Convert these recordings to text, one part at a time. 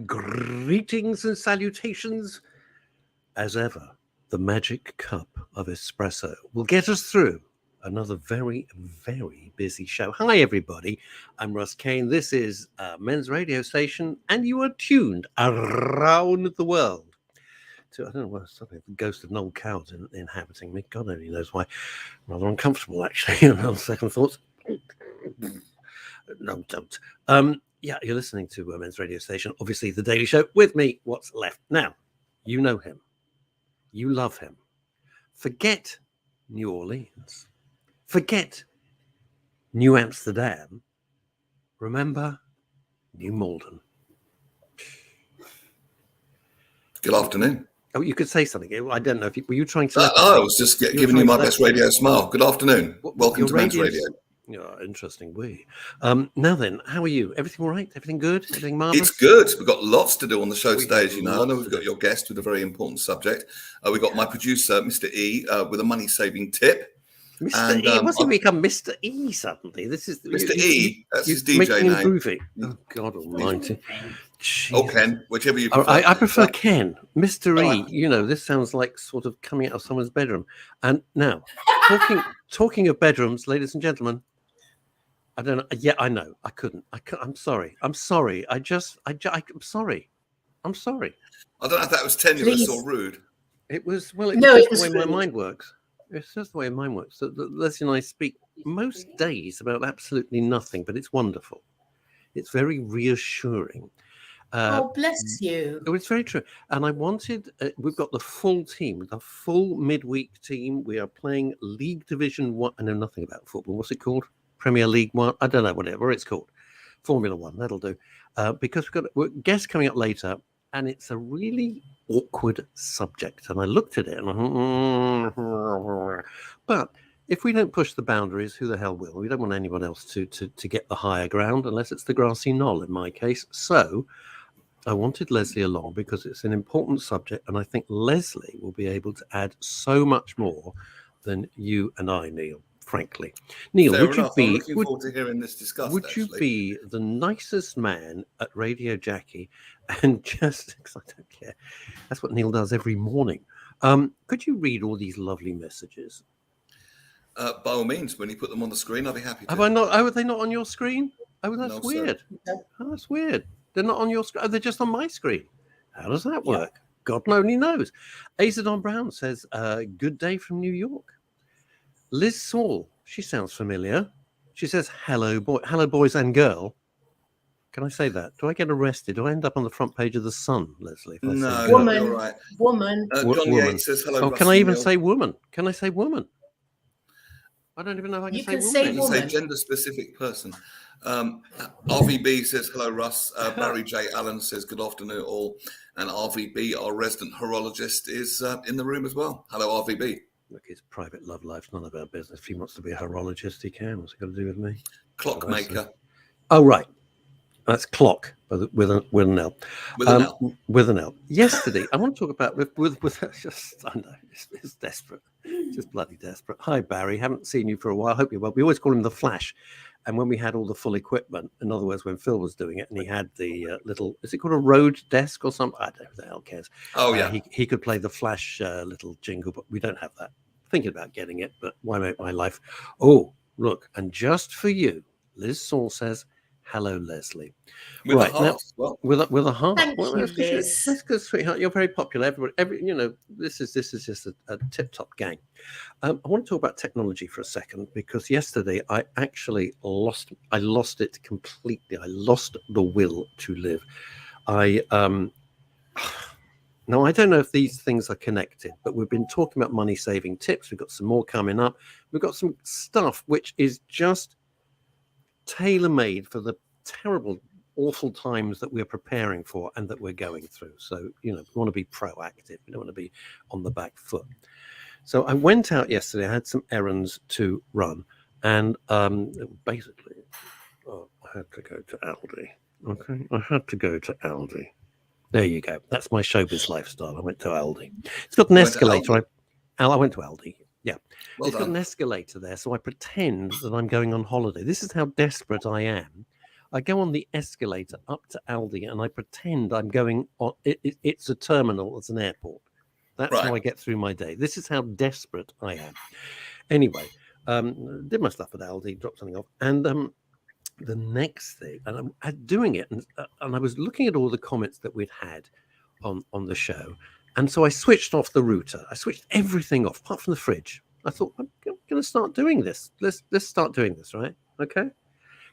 Greetings and salutations. As ever, the magic cup of espresso will get us through another very, very busy show. Hi, everybody. I'm Russ Kane. This is Men's Radio Station, and you are tuned around the world to, I don't know what, something, the ghost of Noel Coward's inhabiting me. God only knows why. Rather uncomfortable, actually, on second thoughts. No, don't. Yeah, you're listening to Men's Radio Station, obviously The Daily Show, with me, What's Left. Now, you know him. You love him. Forget New Orleans. Forget New Amsterdam. Remember New Malden. Good afternoon. Oh, you could say something. I don't know if were you trying to. I was just giving you my best radio smile. Good afternoon. Welcome to Men's Radio. Yeah, interesting. Now then, how are you? Everything all right? Everything good? Everything marvelous? It's good. We've got lots to do on the show today, as you know. I know we've got your guest with a very important subject. We've got my producer, Mr. E, with a money-saving tip. Mr. E, what's he become Mr. E suddenly? This is Mr. E. That's his DJ name. Groovy. Oh God Almighty! Oh, Ken, whichever you prefer. I prefer Ken. Mr. E. You know, this sounds like sort of coming out of someone's bedroom. And now, talking of bedrooms, ladies and gentlemen. I don't know. Yeah, I know. I couldn't. I'm sorry. I'm sorry. I'm sorry. I'm sorry. I don't know if that was tenuous or rude. It was. Well, it's just the way my mind works. It's just the way mine works. So Lesley and I speak most days about absolutely nothing, but it's wonderful. It's very reassuring. Oh, bless you. Oh, it's very true. And I wanted, we've got the full team, the full midweek team. We are playing League Division 1. I know nothing about football. What's it called? Premier League 1. I don't know, whatever it's called. Formula 1. That'll do. Because we've got guests coming up later. And it's a really awkward subject. And I looked at it and I thought, but if we don't push the boundaries, who the hell will? We don't want anyone else to get the higher ground, unless it's the grassy knoll in my case. So I wanted Lesley along because it's an important subject. And I think Lesley will be able to add so much more than you and I, Neil. Frankly, Neil, would you be? I'm looking forward to hearing this discussed. Would you be the nicest man at Radio Jackie, and just because I don't care, that's what Neil does every morning. Could you read all these lovely messages? By all means, when you put them on the screen, I'll be happy to. Have I not? Oh, are they not on your screen? Oh, that's weird. Sir. Oh, that's weird. They're not on your screen. Oh, they're just on my screen. How does that work? Yeah. God only knows. Azadon Brown says, "Good day from New York." Liz Saul, she sounds familiar. She says, hello, boys and girl. Can I say that? Do I get arrested? Do I end up on the front page of The Sun, Lesley? No, woman. You're right. Woman. John Yates says, hello, can I even say woman? Can I say woman? I don't even know if I can say woman. You can say gender-specific person. RVB says, hello, Russ. Barry J. Allen says, good afternoon, all. And RVB, our resident horologist, is in the room as well. Hello, RVB. Look, his private love life's none of our business. If he wants to be a horologist, he can. What's it got to do with me? Clockmaker. Oh, right. That's clock with an L. With an L. Yesterday, I want to talk about with just, I know, it's desperate. Just bloody desperate. Hi, Barry. Haven't seen you for a while. Hope you're well. We always call him the Flash. And when we had all the full equipment, in other words, when Phil was doing it, and he had the little, is it called a road desk or something? I don't know who the hell cares. Oh, yeah. He could play the Flash little jingle, but we don't have that. Thinking about getting it, but why make my life? Oh, look, and just for you, Liz Saul says, hello, Lesley. With a heart. Now, with a heart. Thank you, Liz. That's good, sweetheart. You're very popular. This is just a tip-top gang. I want to talk about technology for a second because yesterday I actually lost it completely. I lost the will to live. Now, I don't know if these things are connected, but we've been talking about money-saving tips. We've got some more coming up. We've got some stuff which is just tailor-made for the terrible, awful times that we're preparing for and that we're going through. So, we want to be proactive. We don't want to be on the back foot. So I went out yesterday. I had some errands to run. And basically, I had to go to Aldi. Okay, I had to go to Aldi. There you go. That's my showbiz lifestyle. I went to Aldi. It's got an escalator. I went to Aldi. Yeah. Well it's got an escalator there, so I pretend that I'm going on holiday. This is how desperate I am. I go on the escalator up to Aldi and I pretend I'm going on. It's a terminal, it's an airport. That's how I get through my day. This is how desperate I am. Anyway, did my stuff at Aldi, dropped something off, and the next thing, and I'm doing it, and I was looking at all the comments that we'd had on the show, and so I switched off the router. I switched everything off, apart from the fridge. I thought, I'm going to start doing this. Let's start doing this, right? Okay.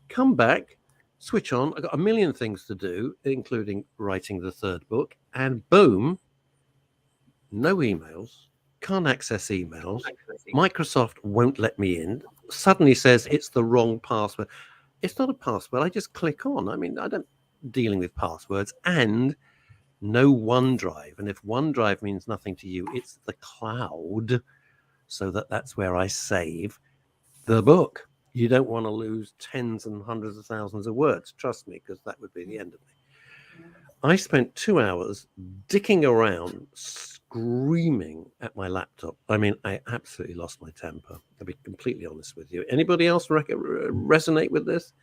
Come back, switch on. I got a million things to do, including writing the third book, and boom, no emails. Can't access emails. Microsoft won't let me in. Suddenly says it's the wrong password. It's not a password. I just click on. I mean, I don't dealing with passwords, and no OneDrive. And if OneDrive means nothing to you, it's the cloud. So that's where I save the book. You don't want to lose tens and hundreds of thousands of words. Trust me, because that would be the end of me. I spent 2 hours dicking around, screaming at my laptop. I mean, I absolutely lost my temper. I'll be completely honest with you. Anybody else resonate with this?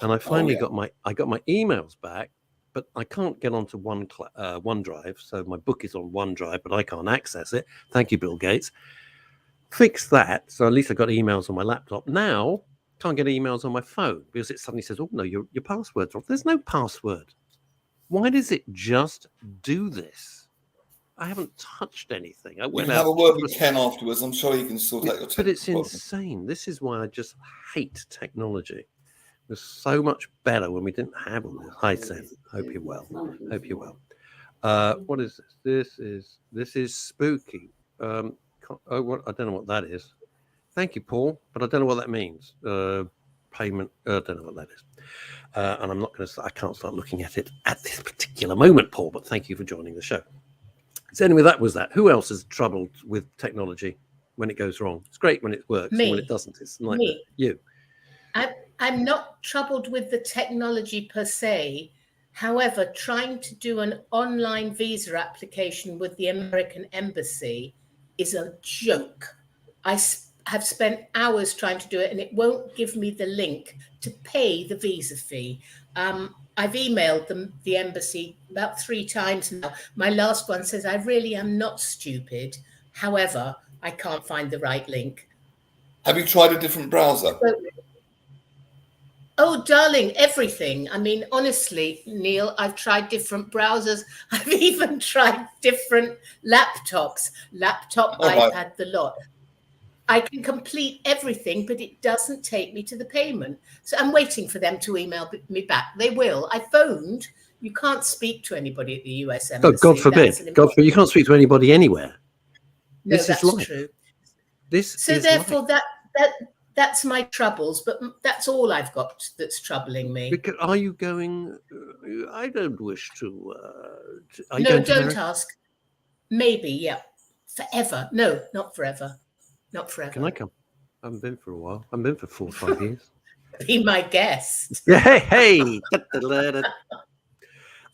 And I finally got my emails back, but I can't get onto OneDrive. So my book is on OneDrive, but I can't access it. Thank you, Bill Gates. Fix that. So at least I got emails on my laptop. Now can't get emails on my phone because it suddenly says, "Oh no, your password's wrong." There's no password. Why does it just do this? I haven't touched anything. I went out. Have a word with Ken afterwards. I'm sure you can sort out your technical. But it's insane. This is why I just hate technology. It was so much better when we didn't have all this. Hi, Sam. Hope you're well. Hope you're well. What is this? This is spooky. I don't know what that is. Thank you, Paul, but I don't know what that means. Payment. I don't know what that is. And I'm not going to. I can't start looking at it at this particular moment, Paul. But thank you for joining the show. So anyway, that was that. Who else is troubled with technology when it goes wrong? It's great when it works. Me. And when it doesn't, it's a nightmare. Me. You. I'm not troubled with the technology per se. However, trying to do an online visa application with the American Embassy is a joke. I have spent hours trying to do it, and it won't give me the link to pay the visa fee. I've emailed the embassy about 3 times now. My last one says, I really am not stupid. However, I can't find the right link. Have you tried a different browser? Oh, darling, everything. I mean, honestly, Neil, I've tried different browsers. I've even tried different laptops, iPad, the lot. I can complete everything, but it doesn't take me to the payment. So I'm waiting for them to email me back. They will. I phoned. You can't speak to anybody at the US Embassy. Oh, God forbid. God forbid. You can't speak to anybody anywhere. No, this that's is life. true. So therefore, that's my troubles, but that's all I've got that's troubling me. Because are you going? I don't wish to. No, don't ask. Maybe, yeah. Forever. No, not forever. Not forever. Can I come? I haven't been for a while. I've been for 4 or 5 years. Be my guest. Yeah, hey.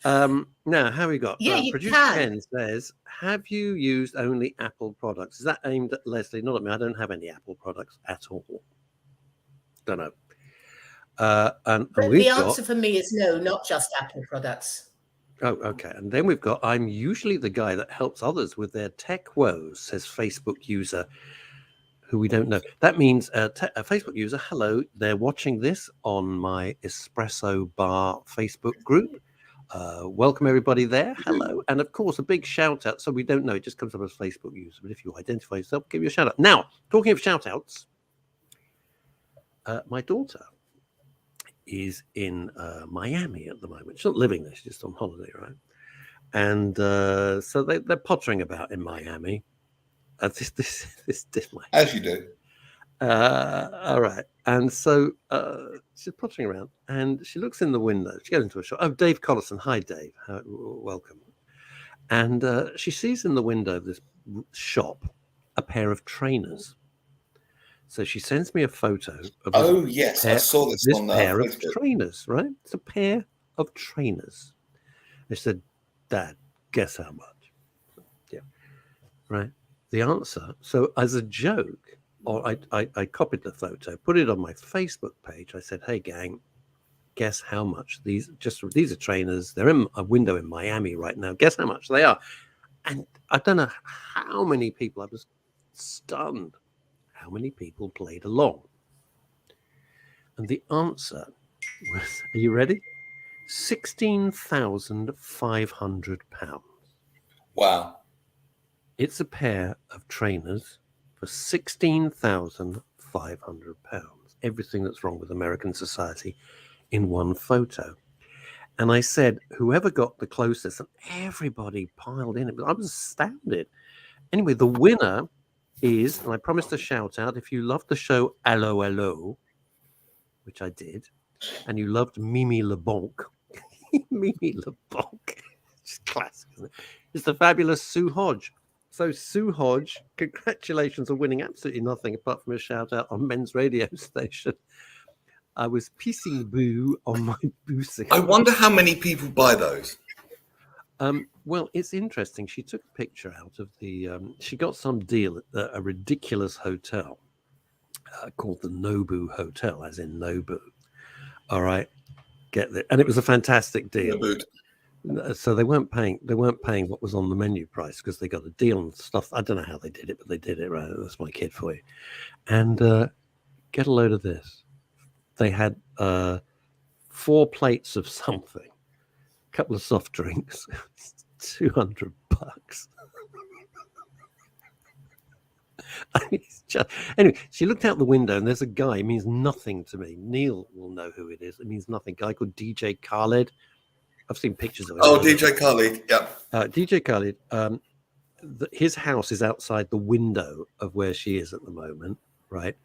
Now, how we got? Yeah, you Producer can. Ken says, "Have you used only Apple products?" Is that aimed at Lesley? Not at me. I don't have any Apple products at all. Don't know. And the answer for me is no, not just Apple products. Oh, okay. And then we've got, "I'm usually the guy that helps others with their tech woes," says Facebook user, who we don't know. That means a Facebook user. Hello, they're watching this on my Espresso Bar Facebook group. Welcome everybody there. Hello. And of course, a big shout out. So we don't know, it just comes up as Facebook user. But if you identify yourself, give you a shout out. Now, talking of shout outs, my daughter is in Miami at the moment. She's not living there, she's just on holiday, right? And so they're pottering about in Miami. This as you do. All right. And so she's pottering around and she looks in the window. She goes into a shop. Oh, Dave Collison. Hi, Dave. Welcome. And she sees in the window of this shop a pair of trainers. So she sends me a photo of I saw this on pair Facebook. of trainers, right? It's a pair of trainers. I said, "Dad, guess how much?" Yeah. Right. The answer. So as a joke, or I copied the photo, put it on my Facebook page. I said, "Hey gang, guess how much these are trainers. They're in a window in Miami right now. Guess how much they are. And I don't know how many people, I was stunned how many people played along. And the answer was, are you ready? £16,500. Wow. It's a pair of trainers for £16,500. Everything that's wrong with American society in one photo. And I said, whoever got the closest, and everybody piled in. I was astounded. Anyway, the winner is, and I promised a shout out, if you loved the show Allo Allo, which I did, and you loved Mimi LeBonc, Mimi LeBonc, it's classic, isn't it? It's the fabulous Sue Hodge. So Sue Hodge, congratulations on winning absolutely nothing apart from a shout out on Men's radio station. I was pissing boo on my boosing. I wonder how many people buy those. Well, it's interesting. She took a picture out of the. She got some deal at a ridiculous hotel called the Nobu Hotel, as in Nobu. All right, get that, and it was a fantastic deal. So they weren't paying what was on the menu price because they got a deal and stuff. I don't know how they did it, but they did it right. That's my kid for you. And get a load of this. They had 4 plates of something, a couple of soft drinks, $200. Anyway, she looked out the window and there's a guy. It means nothing to me. Neil will know who it is. It means nothing. A guy called DJ Khaled. I've seen pictures of him. Oh, DJ Khaled. Yeah. DJ Khaled. His house is outside the window of where she is at the moment, right?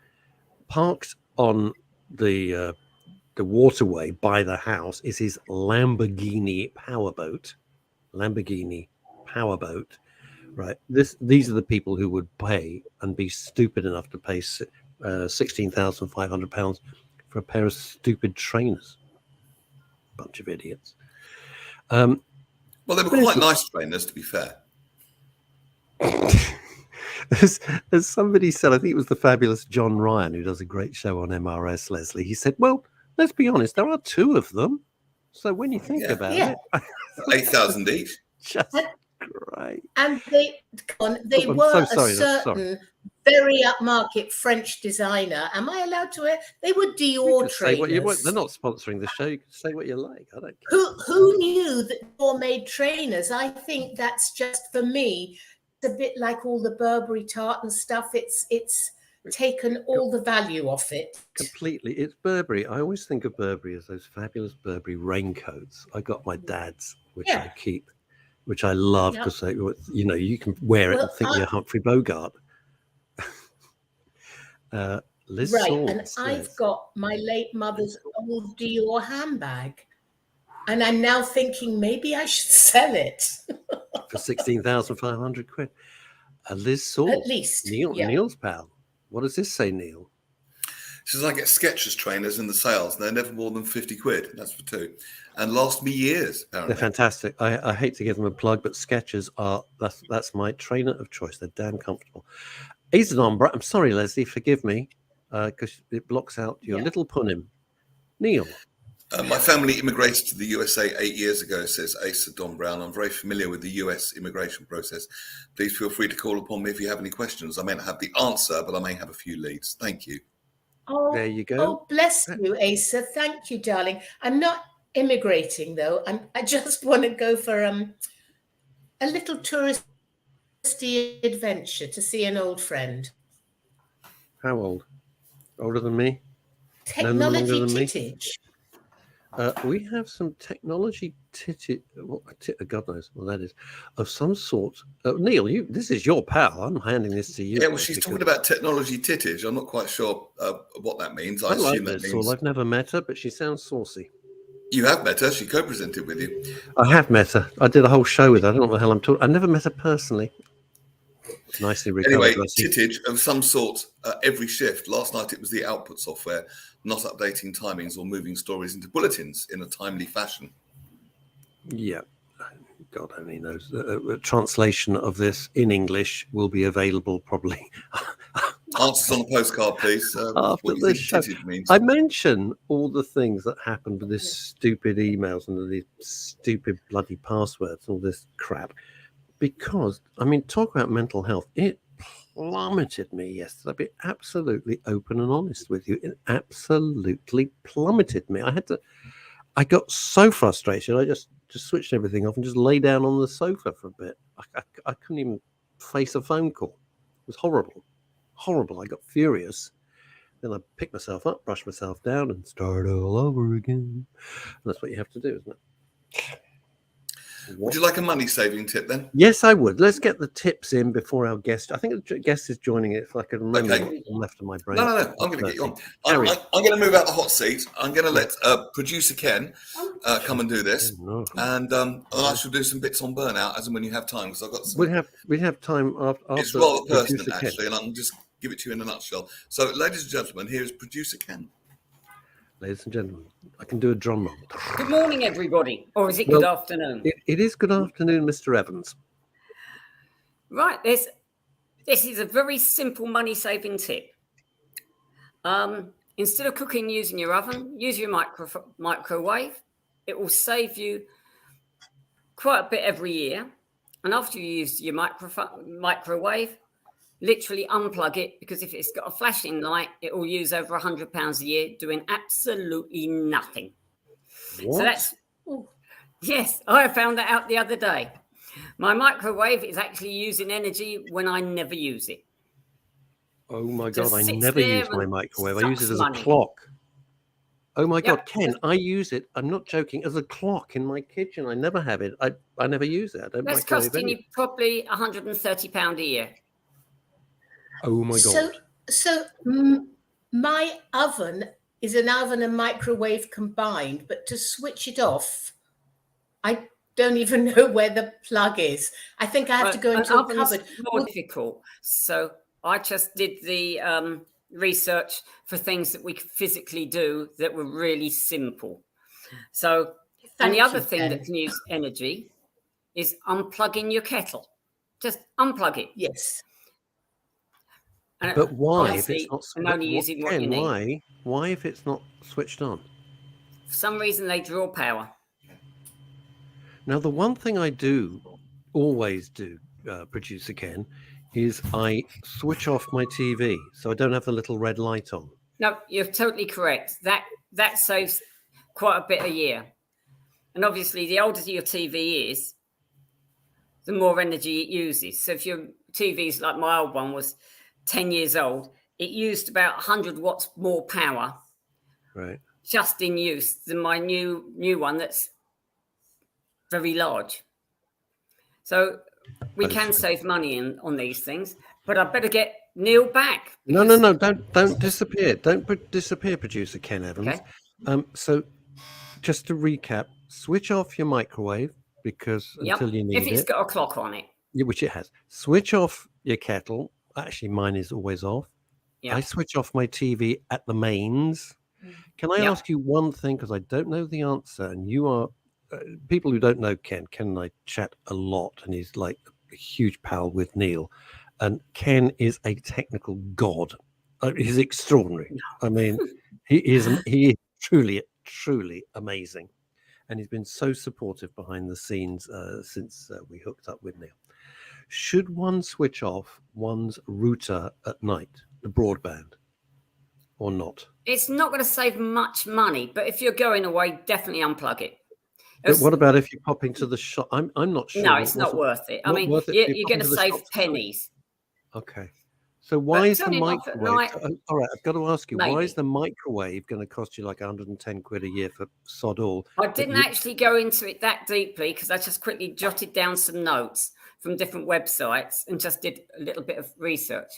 Parked on the waterway by the house is his Lamborghini powerboat, right? These are the people who would pay and be stupid enough to pay £16,500 for a pair of stupid trainers. Bunch of idiots. Well, they were quite nice trainers, to be fair. As somebody said, I think it was the fabulous John Ryan, who does a great show on MRS, Lesley. He said, well, let's be honest, there are 2 of them. So when you think about it, 8,000 each. Just great. And they were a certain very upmarket French designer. Am I allowed to? They were Dior trainers. They're not sponsoring the show. You can say what you like. I don't care. Who knew that Dior made trainers? I think that's just, for me, a bit like all the Burberry tartan stuff. It's taken all the value off it completely. It's Burberry. I always think of Burberry as those fabulous Burberry raincoats. I got my dad's, which I keep, which I love because you can wear it and think you're Humphrey Bogart. Liz right, Saul and I've got my late mother's old Dior handbag, and I'm now thinking maybe I should sell it for £16,500. Liz Saul, at least. Neil's pal. What does this say, Neil? She says, I get Skechers trainers in the sales, and they're never more than £50. That's for 2, and last me years. Apparently. They're fantastic. I hate to give them a plug, but Skechers that's my trainer of choice. They're damn comfortable. I'm sorry, Lesley, forgive me, because it blocks out your little punim. Neil. My family immigrated to the USA 8 years ago, says Asa Don Brown. I'm very familiar with the US immigration process. Please feel free to call upon me if you have any questions. I may not have the answer, but I may have a few leads. Thank you. Oh, there you go. Oh, bless you, Asa. Thank you, darling. I'm not immigrating, though. I just want to go for a little touristy adventure to see an old friend. How old? Older than me? Technology tittage. We have some technology God knows what that is, of some sort. Neil, this is your pal. I'm handing this to you. Yeah, well, she's talking about technology tittage. I'm not quite sure what that means. I assume that means... I've never met her, but she sounds saucy. You have met her. She co-presented with you. I have met her. I did a whole show with her. I don't know what the hell I'm talking. I never met her personally. Nicely recovered. Anyway, tittage of some sort every shift. Last night it was the output software not updating timings or moving stories into bulletins in a timely fashion. Yeah. God only knows. A translation of this in English will be available probably Answers on a postcard, please. After What you this think show, titted means. I mention all the things that happened with this stupid emails and these stupid bloody passwords, all this crap, because I mean, talk about mental health. It plummeted me yesterday. I'll be absolutely open and honest with you. It absolutely plummeted me. I got so frustrated. I just switched everything off and just lay down on the sofa for a bit. I couldn't even face a phone call. It was horrible. Horrible. I got furious. Then I picked myself up, brushed myself down, and start all over again. And that's what you have to do, isn't it? Would you like a money saving tip then? Yes, I would. Let's get the tips in before our guest. I think the guest is joining it. If I can remember Okay. what's left of my brain. No. I'm going to get you on. Carry I'm going to move out the hot seat. I'm going to let producer Ken come and do this, No. and I shall do some bits on burnout as and when you have time, because I've got some. We have time after. It's rather producer pertinent, Ken. actually, and I'll just give it to you in a nutshell. So, ladies and gentlemen, here is producer Ken. Ladies and gentlemen, I can do a drum roll. Good morning, everybody. Or is it good afternoon? It is good afternoon, Mr. Evans. Right, this is a very simple money-saving tip. Instead of cooking using your oven, use your microwave. It will save you quite a bit every year. And after you use your microwave, literally unplug it, because if it's got a flashing light, it will use over £100 a year doing absolutely nothing. What? So that's, yes, I found that out the other day. My microwave is actually using energy when I never use it. Oh my Just God, I sits never there use my and microwave. I use it sucks as money. a clock. Oh my God, Yep. Ken, I use it. I'm not joking, as a clock in my kitchen. I never have it. I never use it. I don't That's microwave costing you anything. probably £130 a year. Oh my God. My oven is an oven and microwave combined, but to switch it off, I don't even know where the plug is. I think I have to go into a cupboard. More difficult. So I just did the research for things that we could physically do that were really simple. So, and the other thing that can use energy is unplugging your kettle. Just unplug it. Yes. And But why, if honestly, it's not and only using what you need. Why if it's not switched on? For some reason, they draw power. Now, the one thing I always do, producer Ken, is I switch off my TV so I don't have the little red light on. No, you're totally correct. That saves quite a bit a year. And obviously, the older your TV is, the more energy it uses. So if your TV's like my old one was 10 years old, it used about 100 watts more power, Right. just in use, than my new one that's very large. So we can save money on these things, but I better get Neil back. No, don't disappear. Don't disappear, producer Ken Evans. Okay. So just to recap, switch off your microwave until you need it. If it's got a clock on it. Yeah, which it has. Switch off your kettle. Actually, mine is always off. Yeah. I switch off my TV at the mains. Can I ask you one thing? Because I don't know the answer. And you are, people who don't know Ken and I chat a lot. And he's like a huge pal with Neil. And Ken is a technical god. He's extraordinary. I mean, he is truly amazing. And he's been so supportive behind the scenes since we hooked up with Neil. Should one switch off one's router at night, the broadband, or not? It's not going to save much money, but if you're going away, definitely unplug it. But what about if you pop into the shop? I'm not sure. No, it's not worth it. I mean, you're going to save pennies. Okay. So why is the turning off at microwave? night, All right, I've got to ask you, why is maybe. the microwave going to cost you like 110 quid a year for sod all? I didn't actually go into it that deeply because I just quickly jotted down some notes from different websites and just did a little bit of research.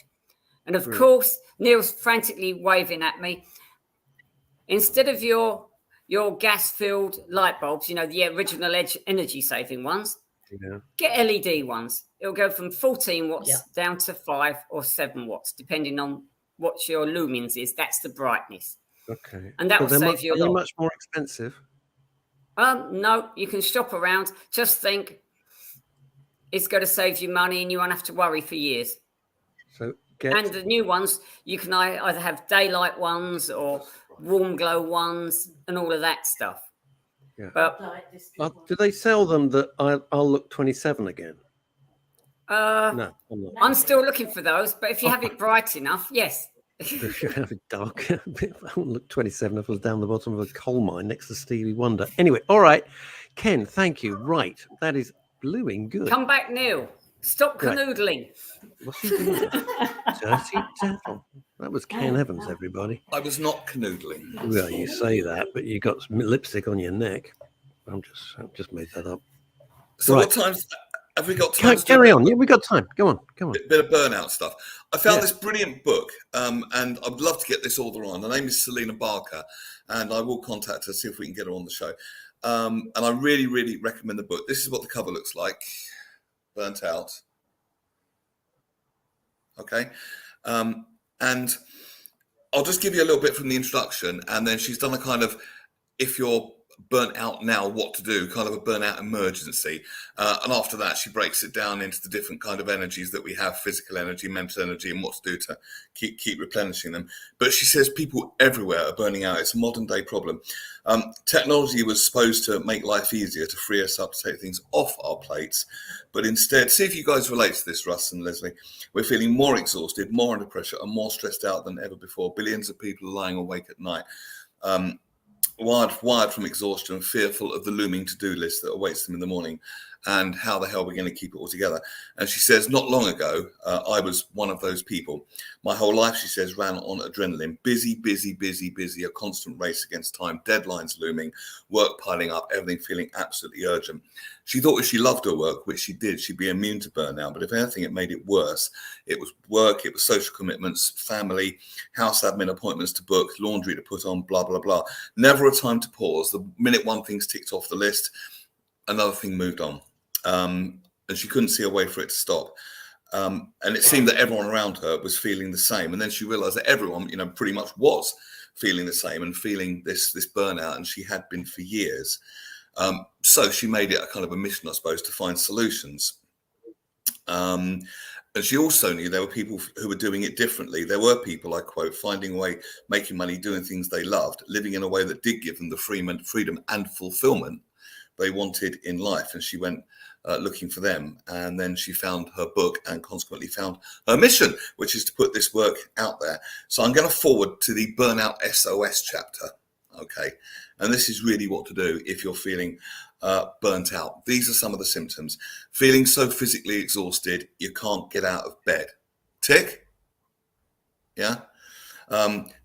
And of course, Neil's frantically waving at me. Instead of your gas-filled light bulbs, the original energy-saving ones, get LED ones. It'll go from 14 watts down to 5 or 7 watts, depending on what your lumens is. That's the brightness. Okay. And that will save you a lot. Are they much more expensive? No, you can shop around. Just think it's going to save you money and you won't have to worry for years. So And the new ones, you can either have daylight ones or warm glow ones and all of that stuff. Yeah. But do they sell them that I'll look 27 again? No, I'm not. I'm still looking for those. But if you have it bright enough, yes. If you have it dark, I wouldn't look 27 if I was down the bottom of a coal mine next to Stevie Wonder. Anyway, all right. Ken, thank you. Right. That is blooming good. Come back, Neil. Stop canoodling. What's he doing? Dirty devil. That was Ken Evans, everybody. I was not canoodling. Well, you say that, but you got some lipstick on your neck. I've just made that up. So what times have we got time? Carry on. Yeah, we got time. Go on. Bit of burnout stuff. I found this brilliant book, and I'd love to get this author on. Her name is Selena Barker, and I will contact her, see if we can get her on the show. And I really, really recommend the book. This is what the cover looks like. Burnt Out. Okay. And I'll just give you a little bit from the introduction, and then she's done a kind of, if you're burnt out now, what to do, kind of a burnout emergency. And after that, she breaks it down into the different kind of energies that we have, physical energy, mental energy, and what to do to keep replenishing them. But she says people everywhere are burning out. It's a modern day problem. Technology was supposed to make life easier, to free us up, to take things off our plates. But instead, see if you guys relate to this, Russ and Lesley. We're feeling more exhausted, more under pressure, and more stressed out than ever before. Billions of people are lying awake at night. Wired from exhaustion, fearful of the looming to-do list that awaits them in the morning, and how the hell we're going to keep it all together. And she says, not long ago, I was one of those people. My whole life, she says, ran on adrenaline. Busy, a constant race against time, deadlines looming, work piling up, everything feeling absolutely urgent. She thought if she loved her work, which she did, she'd be immune to burnout. But if anything, it made it worse. It was work, it was social commitments, family, house admin appointments to book, laundry to put on, blah, blah, blah. Never a time to pause. The minute one thing's ticked off the list, another thing moved on. And she couldn't see a way for it to stop. And it seemed that everyone around her was feeling the same. And then she realized that everyone, pretty much was feeling the same and feeling this burnout. And she had been for years. So she made it a kind of a mission, I suppose, to find solutions. And she also knew there were people who were doing it differently. There were people, I quote, finding a way, making money, doing things they loved, living in a way that did give them the freedom and fulfillment they wanted in life. And she went looking for them. And then she found her book and consequently found her mission, which is to put this work out there. So I'm going to forward to the Burnout SOS chapter. Okay. And this is really what to do if you're feeling burnt out. These are some of the symptoms. Feeling so physically exhausted, you can't get out of bed. Tick. Yeah.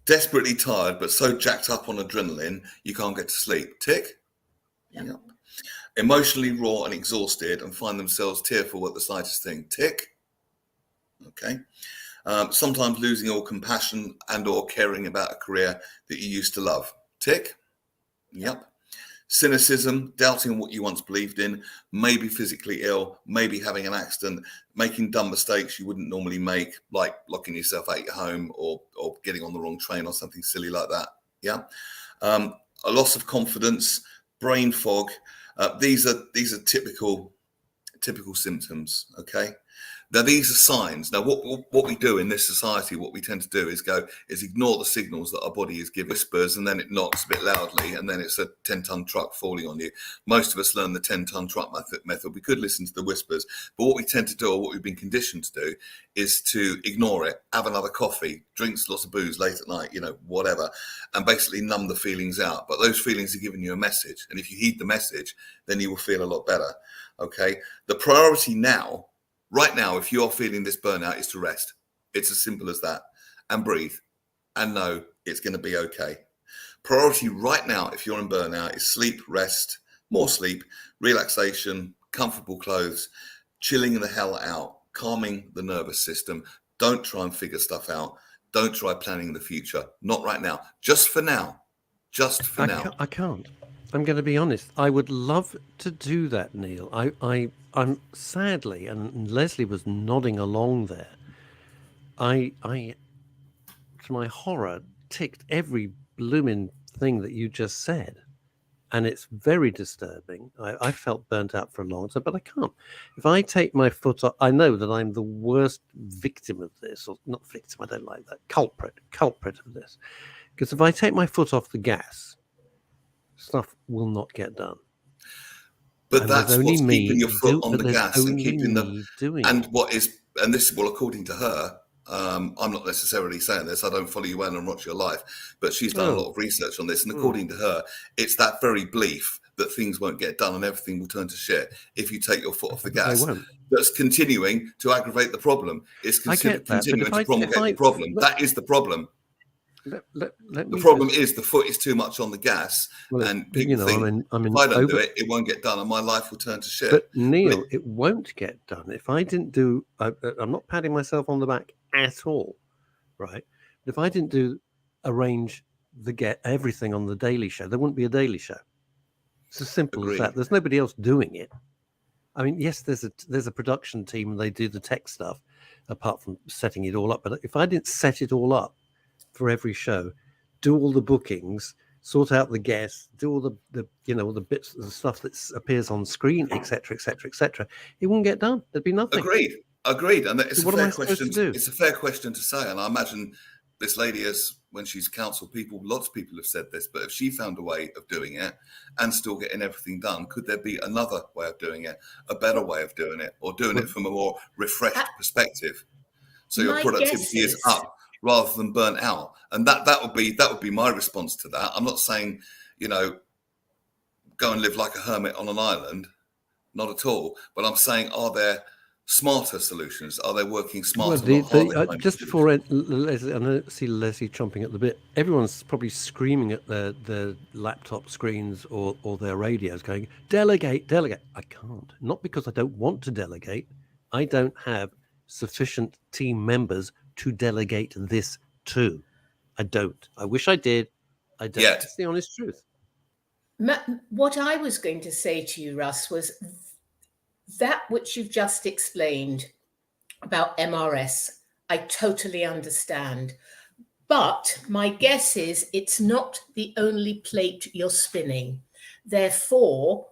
Desperately tired, but so jacked up on adrenaline, you can't get to sleep. Tick. Yeah. Yep. Emotionally raw and exhausted and find themselves tearful at the slightest thing. Tick. Okay. Sometimes losing all compassion and or caring about a career that you used to love. Tick. Yep. Cynicism, doubting what you once believed in, maybe physically ill, maybe having an accident, making dumb mistakes you wouldn't normally make, like locking yourself out your home or getting on the wrong train or something silly like that. Yeah. A loss of confidence, brain fog. These are typical symptoms. Okay. Now, these are signs. Now, what we do in this society, what we tend to do is ignore the signals that our body is giving, whispers, and then it knocks a bit loudly, and then it's a 10-ton truck falling on you. Most of us learn the 10-ton truck method. We could listen to the whispers, but what we tend to do, or what we've been conditioned to do, is to ignore it, have another coffee, drinks lots of booze late at night, whatever, and basically numb the feelings out. But those feelings are giving you a message, and if you heed the message, then you will feel a lot better. Okay, the priority now. Right now, if you are feeling this burnout, is to rest. It's as simple as that. And breathe. And know it's going to be okay. Priority right now, if you're in burnout, is sleep, rest, more sleep, relaxation, comfortable clothes, chilling the hell out, calming the nervous system. Don't try and figure stuff out. Don't try planning the future. Not right now. Just for now. Just for now. I can't. I'm going to be honest. I would love to do that, Neil. I'm sadly, and Lesley was nodding along there. I, to my horror, ticked every blooming thing that you just said. and it's very disturbing. I felt burnt out for a long time, but I can't. If I take my foot off, I know that I'm the worst victim of this, or not victim, I don't like that, culprit of this. Because if I take my foot off the gas, stuff will not get done. But And that's there's only what's me keeping your foot on but the there's gas and only keeping the me doing and it. what is and this well, according to her, I'm not necessarily saying this. I don't follow you in and watch your life, but she's done a lot of research on this, and according to her, it's that very belief that things won't get done and everything will turn to shit if you take your foot off the gas. won't. That's continuing to aggravate the problem. It's I get that, but continuing to promulgate the problem. That is the problem. The problem is the foot is too much on the gas, and people think if I don't do it, it won't get done, and my life will turn to shit. But Neil, it won't get done if I didn't do. I'm not patting myself on the back at all, right? But if I didn't arrange everything on the Daily Show, there wouldn't be a Daily Show. It's as simple as that. There's nobody else doing it. I mean, yes, there's a production team and they do the tech stuff, apart from setting it all up. But if I didn't set it all up for every show, do all the bookings, sort out the guests, do all the bits, the stuff that appears on screen, etc., it wouldn't get done. There'd be nothing. Agreed. And it's so a fair question. It's a fair question to say, and I imagine this lady has, when she's counseled people, lots of people have said this. But if she found a way of doing it and still getting everything done, could there be another way of doing it, a better way of doing it, or doing it from a more refreshed perspective, so your productivity is up rather than burnt out? And that would be my response to that. I'm not saying, go and live like a hermit on an island, not at all. But I'm saying, are there smarter solutions? Are they working smarter? Just before Lesley, I see Lesley chomping at the bit. Everyone's probably screaming at their laptop screens or their radios, going, "Delegate!" I can't. Not because I don't want to delegate. I don't have sufficient team members to delegate this to. I don't. I wish I did. I don't. That's the honest truth. What I was going to say to you, Russ, was that which you've just explained about MRS, I totally understand. But my guess is it's not the only plate you're spinning. Therefore,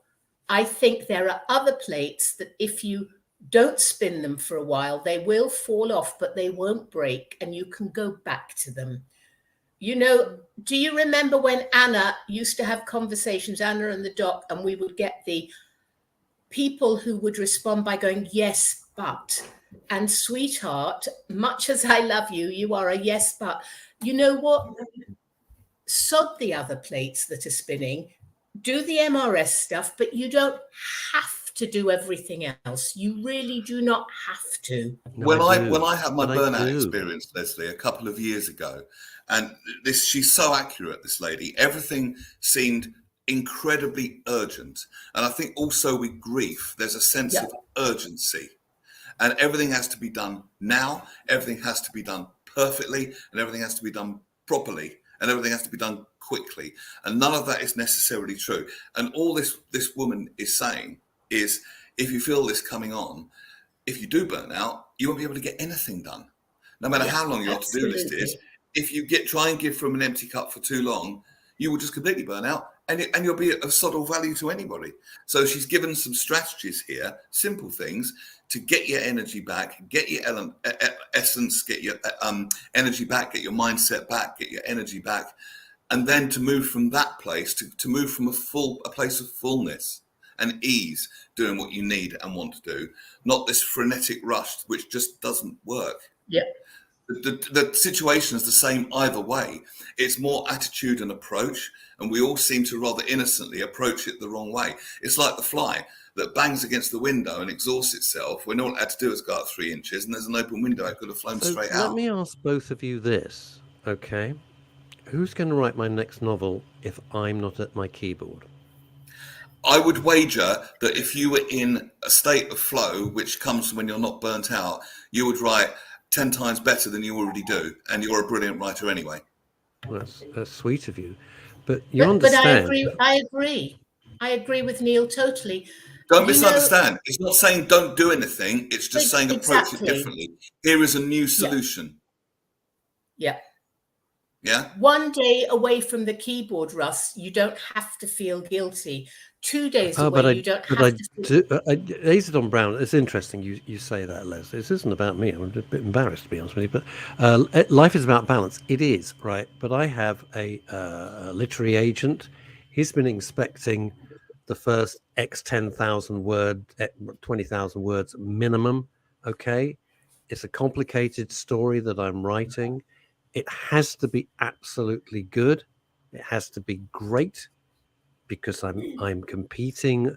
I think there are other plates that if you don't spin them for a while, they will fall off, but they won't break, and you can go back to them. Do you remember when Anna used to have conversations, Anna and the doc, and we would get the people who would respond by going, "Yes, but," and sweetheart, much as I love you, you are a yes, but. You know what? Sod the other plates that are spinning, do the MRS stuff, but you don't have to do everything else. You really do not have to. When I had my burnout experience, Lesley, a couple of years ago, and she's so accurate, this lady, everything seemed incredibly urgent. And I think also with grief, there's a sense of urgency, and everything has to be done now. Everything has to be done perfectly, and everything has to be done properly, and everything has to be done quickly. And none of that is necessarily true. And all this woman is saying is, if you feel this coming on, if you do burn out, you won't be able to get anything done, no matter how long your to-do list is. If you try and give from an empty cup for too long, you will just completely burn out, and you'll be of subtle value to anybody. So she's given some strategies here, simple things, to get your energy back, get your essence, get your energy back, get your mindset back, get your energy back, and then to move from that place to move from a place of fullness and ease, doing what you need and want to do, not this frenetic rush, which just doesn't work. Yeah. The situation is the same either way. It's more attitude and approach, and we all seem to rather innocently approach it the wrong way. It's like the fly that bangs against the window and exhausts itself when all it had to do was go up 3 inches, and there's an open window. It could have flown straight out. Let me ask both of you this, okay? Who's going to write my next novel if I'm not at my keyboard? I would wager that if you were in a state of flow, which comes when you're not burnt out, you would write 10 times better than you already do, and you're a brilliant writer anyway. That's sweet of you, but you understand. But I agree with Neil totally. Don't misunderstand. It's not saying don't do anything. It's just saying approach it differently. Here is a new solution. Yeah. Yeah. One day away from the keyboard, Russ, you don't have to feel guilty. 2 days away, you don't have to feel... Azadon Brown, it's interesting you say that, Les. This isn't about me. I'm a bit embarrassed, to be honest with you. But life is about balance. It is, right? But I have a literary agent. He's been expecting the first X 10,000 word, 20,000 words minimum. Okay. It's a complicated story that I'm writing. It has to be absolutely good. It has to be great, because I'm competing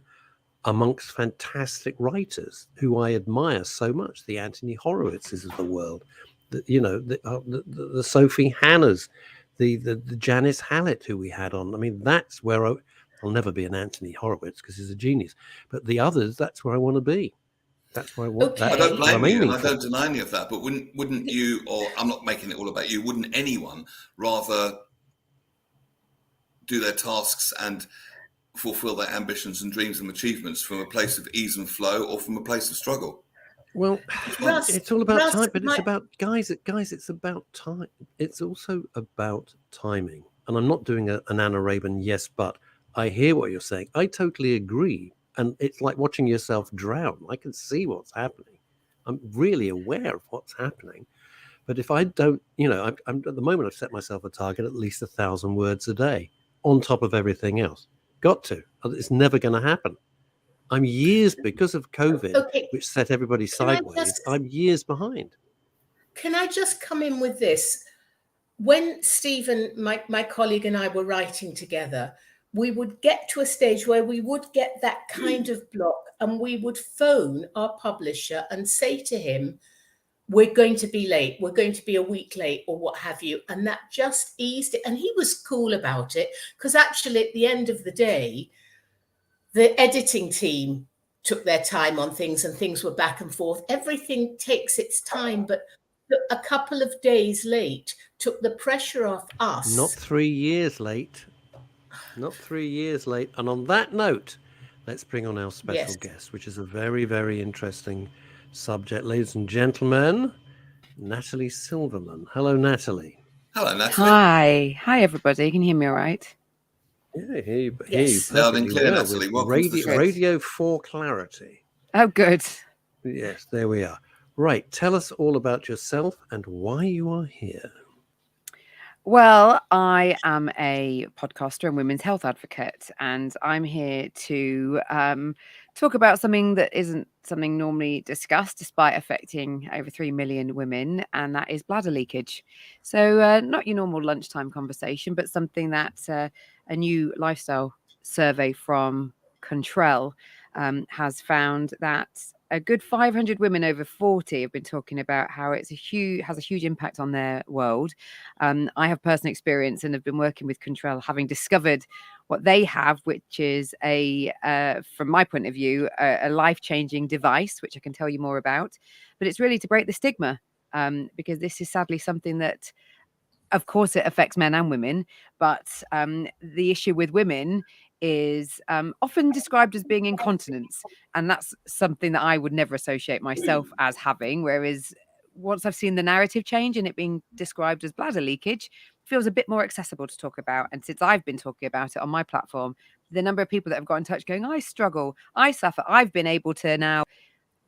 amongst fantastic writers who I admire so much, the Anthony Horowitzes of the world, the Sophie Hannahs, the Janice Hallett who we had on. I mean, that's where I'll never be an Anthony Horowitz because he's a genius, but the others, that's where I want to be. That's where I want. Okay. I don't blame you, and I for. don't deny any of that. But wouldn't you, or I'm not making it all about you, wouldn't anyone rather do their tasks and fulfill their ambitions and dreams and achievements from a place of ease and flow, or from a place of struggle? Well, Russ, it's all about Russ, time, but my- it's about guys. It's about time. It's also about timing. And I'm not doing an Anna Rabin yes, but I hear what you're saying. I totally agree. And it's like watching yourself drown. I can see what's happening. I'm really aware of what's happening. But if I don't, I'm at the moment I've set myself a target at least 1,000 words a day on top of everything else. Got to. It's never going to happen. I'm years, because of COVID, Okay. which set everybody sideways, I'm years behind. Can I just come in with this? When Stephen, my colleague, and I were writing together, we would get to a stage where we would get that kind of block, and we would phone our publisher and say to him, we're going to be late, we're going to be a week late, or what have you. And that just eased it. And he was cool about it, because actually at the end of the day, the editing team took their time on things, and things were back and forth. Everything takes its time, but a couple of days late took the pressure off us. Not 3 years late. Not 3 years late. And on that note, let's bring on our special guest, which is a very, very interesting subject. Ladies and gentlemen, Natalie Silverman. Hello, Natalie. Hello, Natalie. Hi, everybody. Can you hear me all right? Yeah, I hear you Yes. Loud and perfectly clear, well Natalie. with Welcome to the show. Radio 4 clarity. Oh, good. Yes, there we are. Right, tell us all about yourself and why you are here. Well, I am a podcaster and women's health advocate, and I'm here to talk about something that isn't something normally discussed, despite affecting over 3 million women, and that is bladder leakage. So not your normal lunchtime conversation, but something that a new lifestyle survey from Contrell has found that a good 500 women over 40 have been talking about how it's has a huge impact on their world. I have personal experience and have been working with Contrell, having discovered what they have, which is from my point of view, a life-changing device, which I can tell you more about. But it's really to break the stigma, because this is sadly something that, of course, it affects men and women, but the issue with women is often described as being incontinence. And that's something that I would never associate myself as having. Whereas once I've seen the narrative change and it being described as bladder leakage, it feels a bit more accessible to talk about. And since I've been talking about it on my platform, the number of people that have got in touch going, I struggle, I suffer, I've been able to now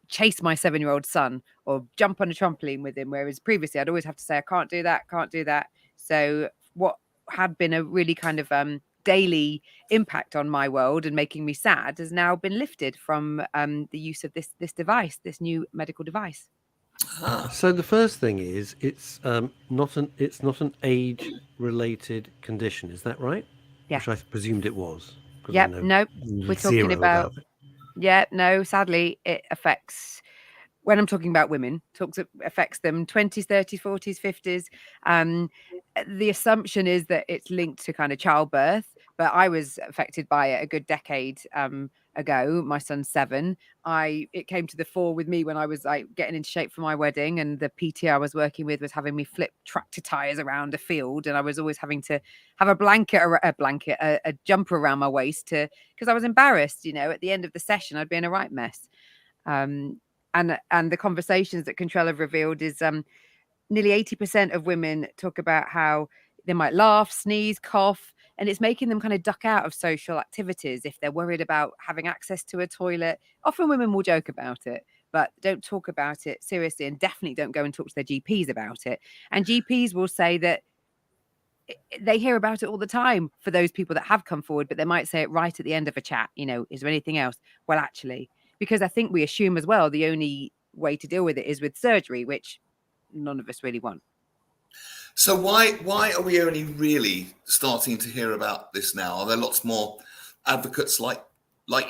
chase my 7-year-old son or jump on a trampoline with him. Whereas previously I'd always have to say, I can't do that. So what had been a really kind of daily impact on my world and making me sad has now been lifted from the use of this device, this new medical device. So the first thing is it's not an age-related condition. Is that right? Yeah. Which I presumed it was. Yep. No, we're talking about it. Yeah, no, sadly it affects, when I'm talking about women, affects them 20s, 30s, 40s, 50s. The assumption is that it's linked to kind of childbirth, but I was affected by it a good decade ago. My son's 7. It came to the fore with me when I was like getting into shape for my wedding, and the PT I was working with was having me flip tractor tires around a field, and I was always having to have a jumper around my waist because I was embarrassed. At the end of the session, I'd be in a right mess. And the conversations that Contrell have revealed is nearly 80% of women talk about how they might laugh, sneeze, cough, and it's making them kind of duck out of social activities if they're worried about having access to a toilet. Often women will joke about it, but don't talk about it seriously, and definitely don't go and talk to their GPs about it. And GPs will say that they hear about it all the time for those people that have come forward, but they might say it right at the end of a chat, is there anything else? Well, actually, because I think we assume as well, the only way to deal with it is with surgery, which none of us really want. So why are we only really starting to hear about this now? Are there lots more advocates like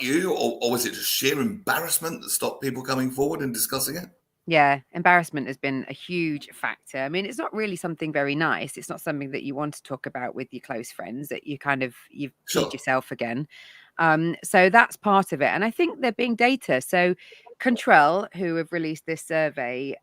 you, or was it just sheer embarrassment that stopped people coming forward and discussing it? Yeah, embarrassment has been a huge factor. I mean, it's not really something very nice. It's not something that you want to talk about with your close friends, that you've Sure. peed yourself again. So that's part of it. And I think they're being data. So Contrell, who have released this survey,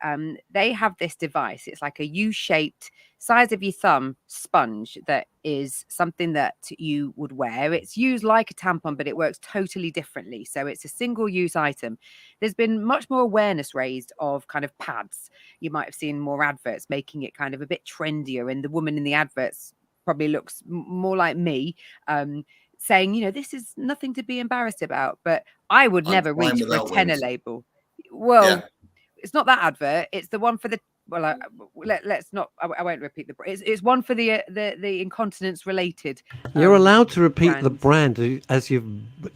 they have this device. It's like a U-shaped, size of your thumb sponge that is something that you would wear. It's used like a tampon, but it works totally differently. So it's a single-use item. There's been much more awareness raised of kind of pads. You might have seen more adverts making it kind of a bit trendier, and the woman in the adverts probably looks more like me, saying, this is nothing to be embarrassed about. But I would I'm never fine reach for a without tenner wings. label. Well, Yeah. it's not that advert. It's the one for the. Well, let's not. I won't repeat the. It's one for the incontinence related. You're allowed to repeat the brand. brand as you've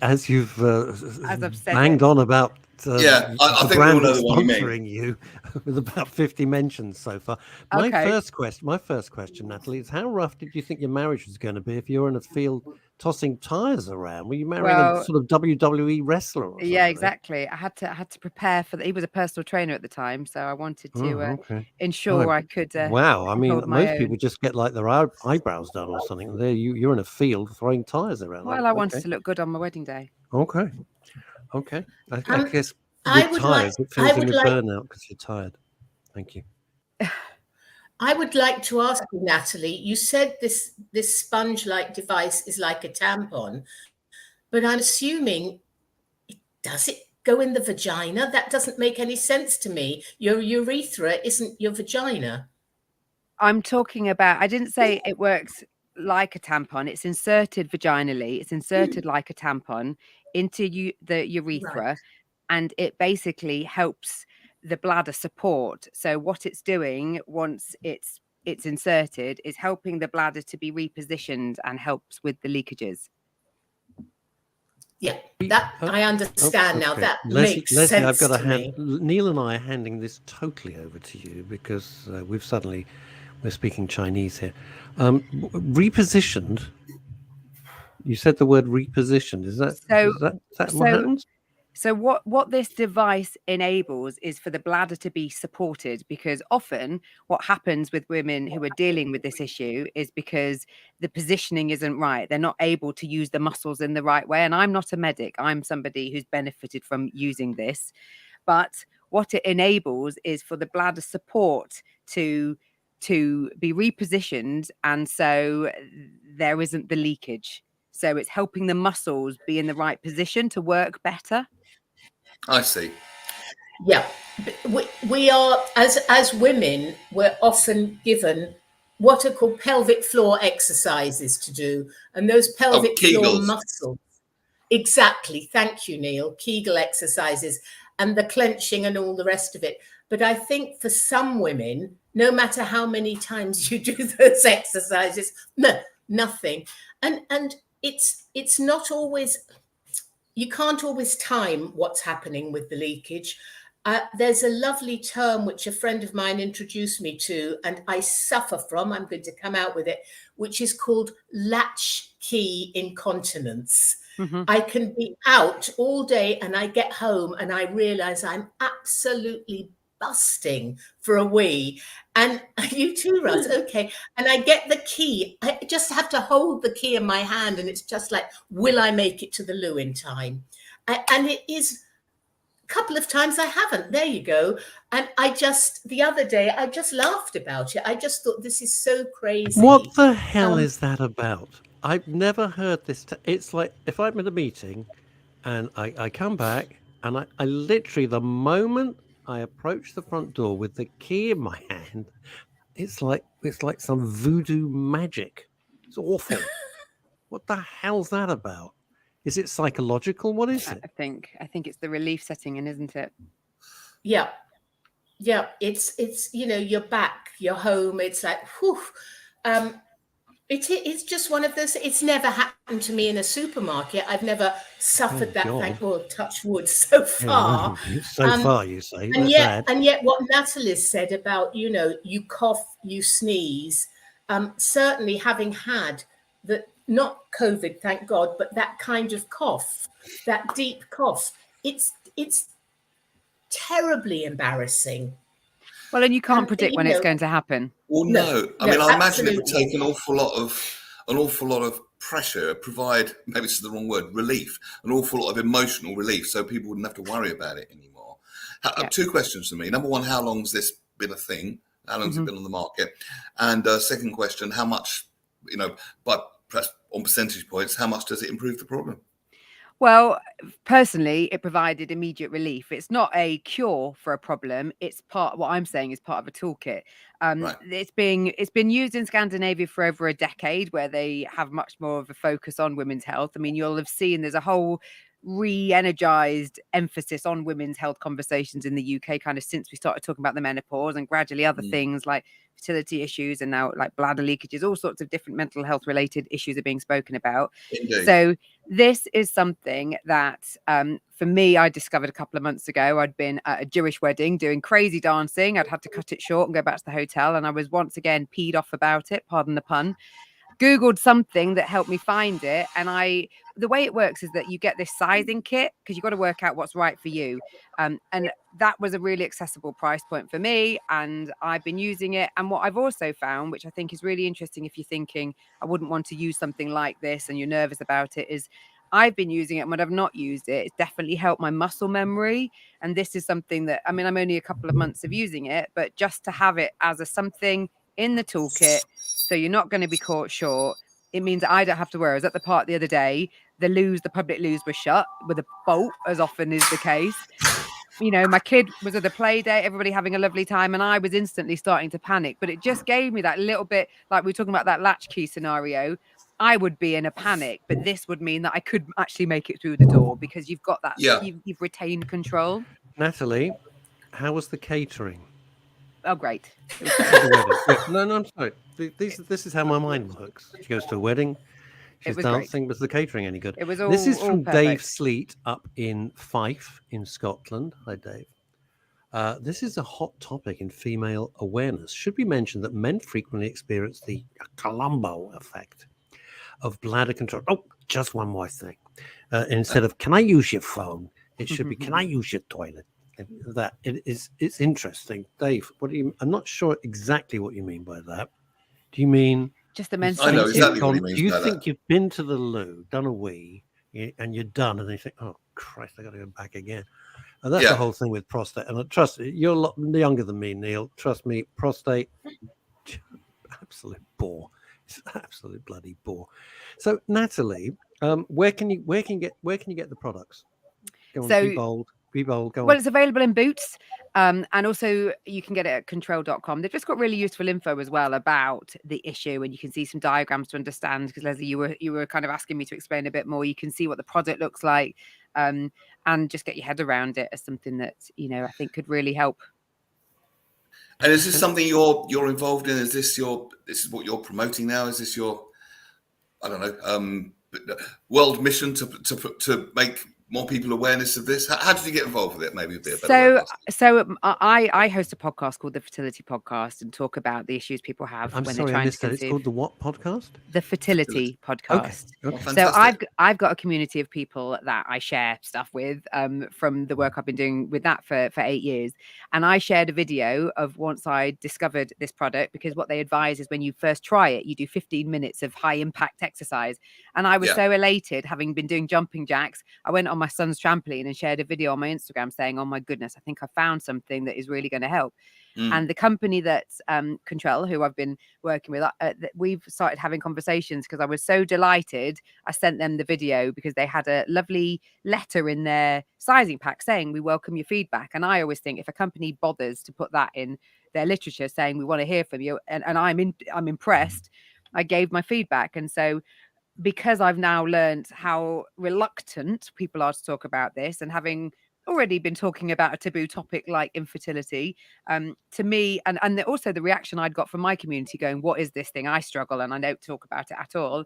As I've said banged it. on about. Yeah, I the think we all brand know that's the one you mean. sponsoring you with about 50 mentions so far. My Okay. first question, Natalie, is how rough did you think your marriage was going to be if you were in a field tossing tires around? Were you marrying a sort of WWE wrestler or something? Yeah, exactly. I had to prepare for that. He was a personal trainer at the time, so I wanted to ensure I could. Wow, I mean, hold my most people own. just get like their eyebrows done or something. There, you're in a field throwing tires around. Well, I wanted to look good on my wedding day. Okay. I guess I with would tires, like- it fills I in would with like- burnout because you're tired. Thank you. I would like to ask you, Natalie, you said this sponge-like device is like a tampon, but I'm assuming, does it go in the vagina? That doesn't make any sense to me. Your urethra isn't your vagina. I'm talking about, I didn't say it works like a tampon. It's inserted vaginally. It's inserted like a tampon into the urethra, Right. and it basically helps the bladder support. So what it's doing once it's inserted is helping the bladder to be repositioned and helps with the leakages. Yeah, that I understand now. Okay. That Lesley, makes I've sense got to me. Neil and I are handing this totally over to you because we're speaking Chinese here. Repositioned. You said the word repositioned. Is that what happens? So what this device enables is for the bladder to be supported, because often what happens with women who are dealing with this issue is because the positioning isn't right. They're not able to use the muscles in the right way. And I'm not a medic. I'm somebody who's benefited from using this. But what it enables is for the bladder support to be repositioned. And so there isn't the leakage. So it's helping the muscles be in the right position to work better. I see. Yeah, we are, as women, we're often given what are called pelvic floor exercises to do, and those pelvic floor Kegels. muscles. Exactly. Thank you, Neil. Kegel exercises and the clenching and all the rest of it. But I think for some women, no matter how many times you do those exercises, nothing. And it's not always. You can't always time what's happening with the leakage. There's a lovely term which a friend of mine introduced me to, and I suffer from, I'm going to come out with it, which is called latchkey incontinence. Mm-hmm. I can be out all day and I get home and I realize I'm absolutely busting for a wee. And you too, Russ. Okay. And I get the key. I just have to hold the key in my hand. And it's just like, will I make it to the loo in time? And it is a couple of times I haven't. There you go. And the other day, I just laughed about it. I just thought, this is so crazy. What the hell is that about? I've never heard this. It's like if I'm at a meeting and I come back and I literally, the moment I approach the front door with the key in my hand, it's like some voodoo magic. It's awful. What the hell's that about? Is it psychological? What is it? I think it's the relief setting in, isn't it? Yeah. Yeah. It's, you're back, you're home. It's like, whew. It's just one of those. It's never happened to me in a supermarket. I've never suffered that. God. Thank God, touch wood, so far. So far, you say. And That's yet, what Natalie said about, you cough, you sneeze. Certainly, having had not COVID, thank God, but that kind of cough, that deep cough, it's terribly embarrassing. Well, and you can't predict when it's going to happen. Well, no. I mean, I imagine it would absolutely. take an awful lot of pressure, provide, maybe it's the wrong word, relief, an awful lot of emotional relief, so people wouldn't have to worry about it anymore. Two questions for me. Number one, how long has this been a thing? How long has it been on the market? And second question, how much, but perhaps on percentage points, how much does it improve the problem? Well, personally, it provided immediate relief. It's not a cure for a problem. It's what I'm saying is part of a toolkit. Right. It's been used in Scandinavia for over a decade, where they have much more of a focus on women's health. I mean, you'll have seen there's a whole re-energized emphasis on women's health conversations in the UK, kind of since we started talking about the menopause, and gradually other things like fertility issues and now like bladder leakages, all sorts of different mental health related issues are being spoken about. Indeed. So this is something that for me, I discovered a couple of months ago. I'd been at a Jewish wedding doing crazy dancing. I'd had to cut it short and go back to the hotel, and I was once again peed off about it, pardon the pun. Googled something that helped me find it, and the way it works is that you get this sizing kit because you've got to work out what's right for you, and that was a really accessible price point for me, and I've been using it. And what I've also found, which I think is really interesting if you're thinking I wouldn't want to use something like this and you're nervous about it, is I've been using it, and when I've not used it, it's definitely helped my muscle memory. And this is something that, I mean, I'm only a couple of months of using it, but just to have it as a something in the toolkit, so you're not going to be caught short. It means that I don't have to worry. I was at the park the other day. The public loos were shut with a bolt, as often is the case. My kid was at a play date, everybody having a lovely time, and I was instantly starting to panic. But it just gave me that little bit, like we were talking about that latchkey scenario. I would be in a panic, but this would mean that I could actually make it through the door because you've got that. Yeah. You've retained control. Natalie, how was the catering? Oh, great. No, I'm sorry. This is how my mind works. She goes to a wedding. She's dancing. Was the catering any good? It was all. This is from perfect. Dave Sleet up in Fife in Scotland. Hi, Dave. This is a hot topic in female awareness. Should be mentioned that men frequently experience the Columbo effect of bladder control. Oh, just one more thing. Instead of "Can I use your phone?" it should be "Can I use your toilet?" That it's interesting. Dave, what do you? I'm not sure exactly what you mean by that. Do you mean just the men's? I know exactly what he means. Do you think you've been to the loo, done a wee, and you're done, and then you think, "Oh Christ, I got to go back again"? And that's the whole thing with prostate. And trust me, you're a lot younger than me, Neil. Trust me, prostate, absolute bore. It's an absolute bloody bore. So, Natalie, where can you get the products? Go on, be bold. Go on. Well, it's available in Boots, and also you can get it at control.com. They've just got really useful info as well about the issue, and you can see some diagrams to understand. Because Lesley, you were kind of asking me to explain a bit more. You can see what the product looks like, and just get your head around it as something that I think could really help. And is this something you're involved in? This is what you're promoting now? Is this your, I don't know, world mission to make more people awareness of this? How did you get involved with it? Maybe a bit better. So I host a podcast called the Fertility Podcast and talk about the issues people have I'm when sorry, they're trying I missed to that. conceive. It's called the what podcast? The Fertility Podcast. Okay. So I've got a community of people that I share stuff with from the work I've been doing with that for 8 years. And I shared a video of once I discovered this product, because what they advise is when you first try it, you do 15 minutes of high impact exercise. And I was so elated, having been doing jumping jacks. I went on my my son's trampoline and shared a video on my Instagram saying, oh my goodness, I think I found something that is really going to help. And the company that's Control, who I've been working with, we've started having conversations because I was so delighted. I sent them the video because they had a lovely letter in their sizing pack saying, we welcome your feedback. And I always think if a company bothers to put that in their literature saying, we want to hear from you, and I'm impressed, I gave my feedback. And so because I've now learned how reluctant people are to talk about this, and having already been talking about a taboo topic like infertility, to me, and also the reaction I'd got from my community going, what is this thing? I struggle and I don't talk about it at all.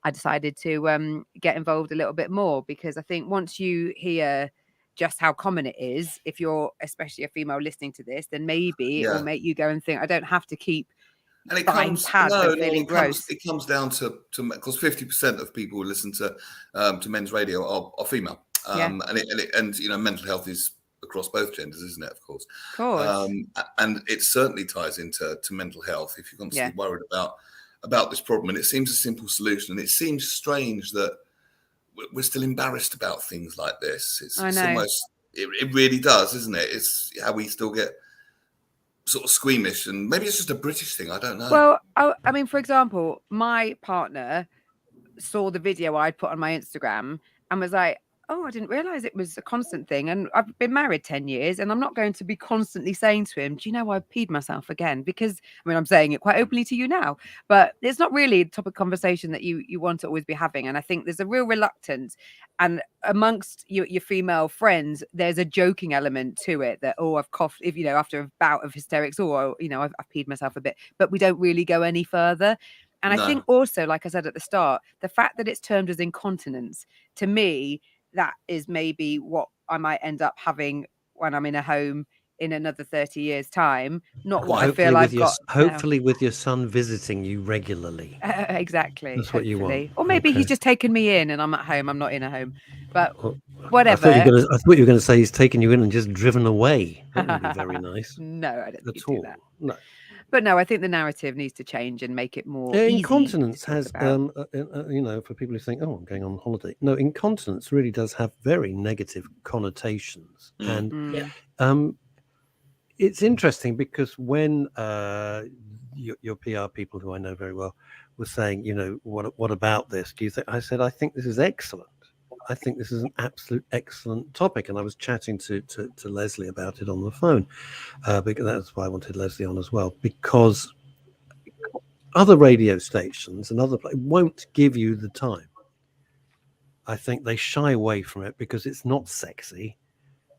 I decided to get involved a little bit more, because I think once you hear just how common it is, if you're especially a female listening to this, then maybe it will make you go and think, I don't have to keep and it buying comes pads and feeling gross. It comes down to because 50% of people who listen to men's radio are female. And mental health is across both genders, isn't it? Of course. And it certainly ties into mental health if you're constantly worried about this problem. And it seems a simple solution, and it seems strange that we're still embarrassed about things like this. It's almost, it really does, isn't it? It's how we still get sort of squeamish, and maybe it's just a British thing. I don't know. Well, I mean, for example, my partner saw the video I'd put on my Instagram and was like, oh, I didn't realize it was a constant thing. And I've been married 10 years and I'm not going to be constantly saying to him, do you know, I peed myself again? Because, I mean, I'm saying it quite openly to you now, but it's not really a topic of conversation that you want to always be having. And I think there's a real reluctance, and amongst your female friends, there's a joking element to it that, oh, I've coughed, if, you know, after a bout of hysterics, or, you know, I've peed myself a bit, but we don't really go any further. And I think also, like I said at the start, the fact that it's termed as incontinence, to me, that is maybe what I might end up having when I'm in a home in another 30 years' time. Not what I feel I've got. Hopefully with your son visiting you regularly. Exactly. That's what you want. Or maybe he's just taken me in and I'm at home. I'm not in a home. But whatever. I thought you were going to say he's taken you in and just driven away. That would be very nice. No, I don't think at he'd all. do that. No. But no, I think the narrative needs to change and make it more easy. Incontinence has, you know, for people who think, oh, I'm going on holiday. No, incontinence really does have very negative connotations. And it's interesting because when your PR people, who I know very well, were saying, you know, what about this? Do you think? I said, I think this is excellent. I think this is an absolute excellent topic. And I was chatting to Lesley about it on the phone, because that's why I wanted Lesley on as well, because other radio stations and won't give you the time. I think they shy away from it because it's not sexy.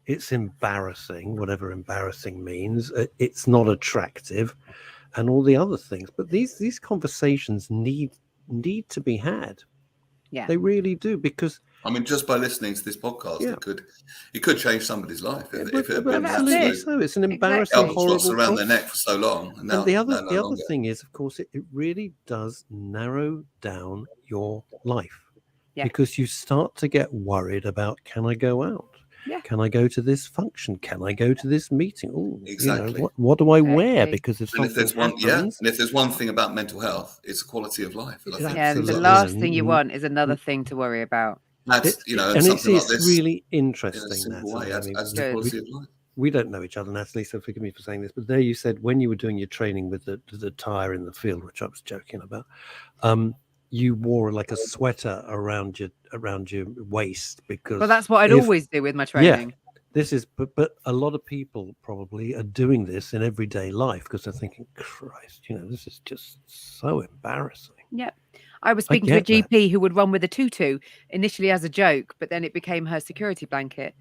It's embarrassing, whatever embarrassing means. It's not attractive and all the other things. But these conversations need to be had. Yeah, they really do, because I mean, just by listening to this podcast, it could change somebody's life. Absolutely so. It's an embarrassing, horrible around their neck for so long. And the other thing is, of course, it really does narrow down your life, because you start to get worried about, can I go out? Yeah. Can I go to this function? Can I go to this meeting? Oh, exactly. You know, what do I wear? Because if something happens, and if there's one thing about mental health, it's a quality of life. And the last thing you want is another thing to worry about. That's, you know, and something it's like this, really interesting. in a simple way, Natalie. that's the quality of life. We don't know each other, Natalie, so forgive me for saying this, but there you said when you were doing your training with the tire in the field, which I was joking about, you wore like a sweater around your waist, because that's what I'd always do with my training. Yeah, this is, but a lot of people probably are doing this in everyday life because they're thinking, Christ, you know, this is just so embarrassing. Yeah. I was speaking to a GP who would run with a tutu initially as a joke, but then it became her security blanket.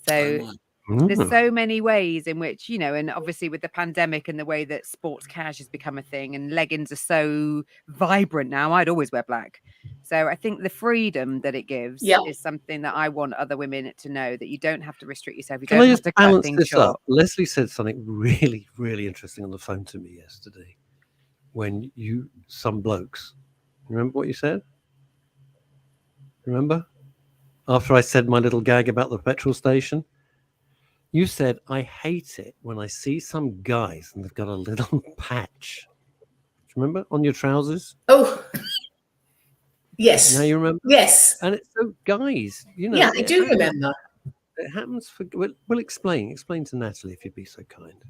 So there's so many ways in which, you know, and obviously with the pandemic and the way that sports cash has become a thing and leggings are so vibrant now, I'd always wear black. So I think the freedom that it gives is something that I want other women to know, that you don't have to restrict yourself. You don't have to cut things short. Lesley said something really, really interesting on the phone to me yesterday. When some blokes, remember what you said? Remember? After I said my little gag about the petrol station? You said, I hate it when I see some guys and they've got a little patch. Do you remember? On your trousers? Oh. Yes. Now you remember? Yes. And it's so, guys, you know, Yeah, I it do happens- remember. It happens for. Well, explain to Natalie if you'd be so kind.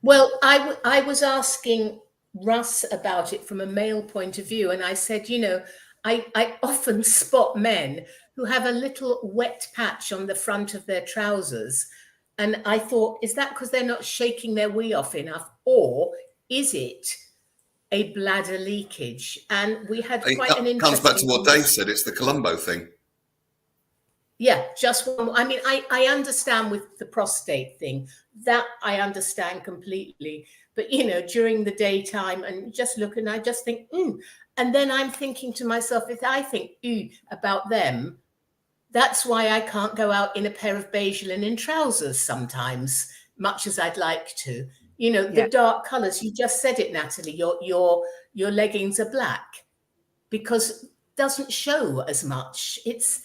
Well, I was asking Russ about it from a male point of view, and I said, you know, I often spot men who have a little wet patch on the front of their trousers, and I thought, is that because they're not shaking their wee off enough, or is it a bladder leakage? And we had It quite an interesting. comes back to what Dave said. It's the Columbo thing. Yeah, just one. I mean, I understand with the prostate thing, that I understand completely. But, you know, during the daytime and just look, and I just think, and then I'm thinking to myself, if I think about them, that's why I can't go out in a pair of beige linen trousers sometimes, much as I'd like to. You know, the dark colors. You just said it, Natalie. Your leggings are black because it doesn't show as much. It's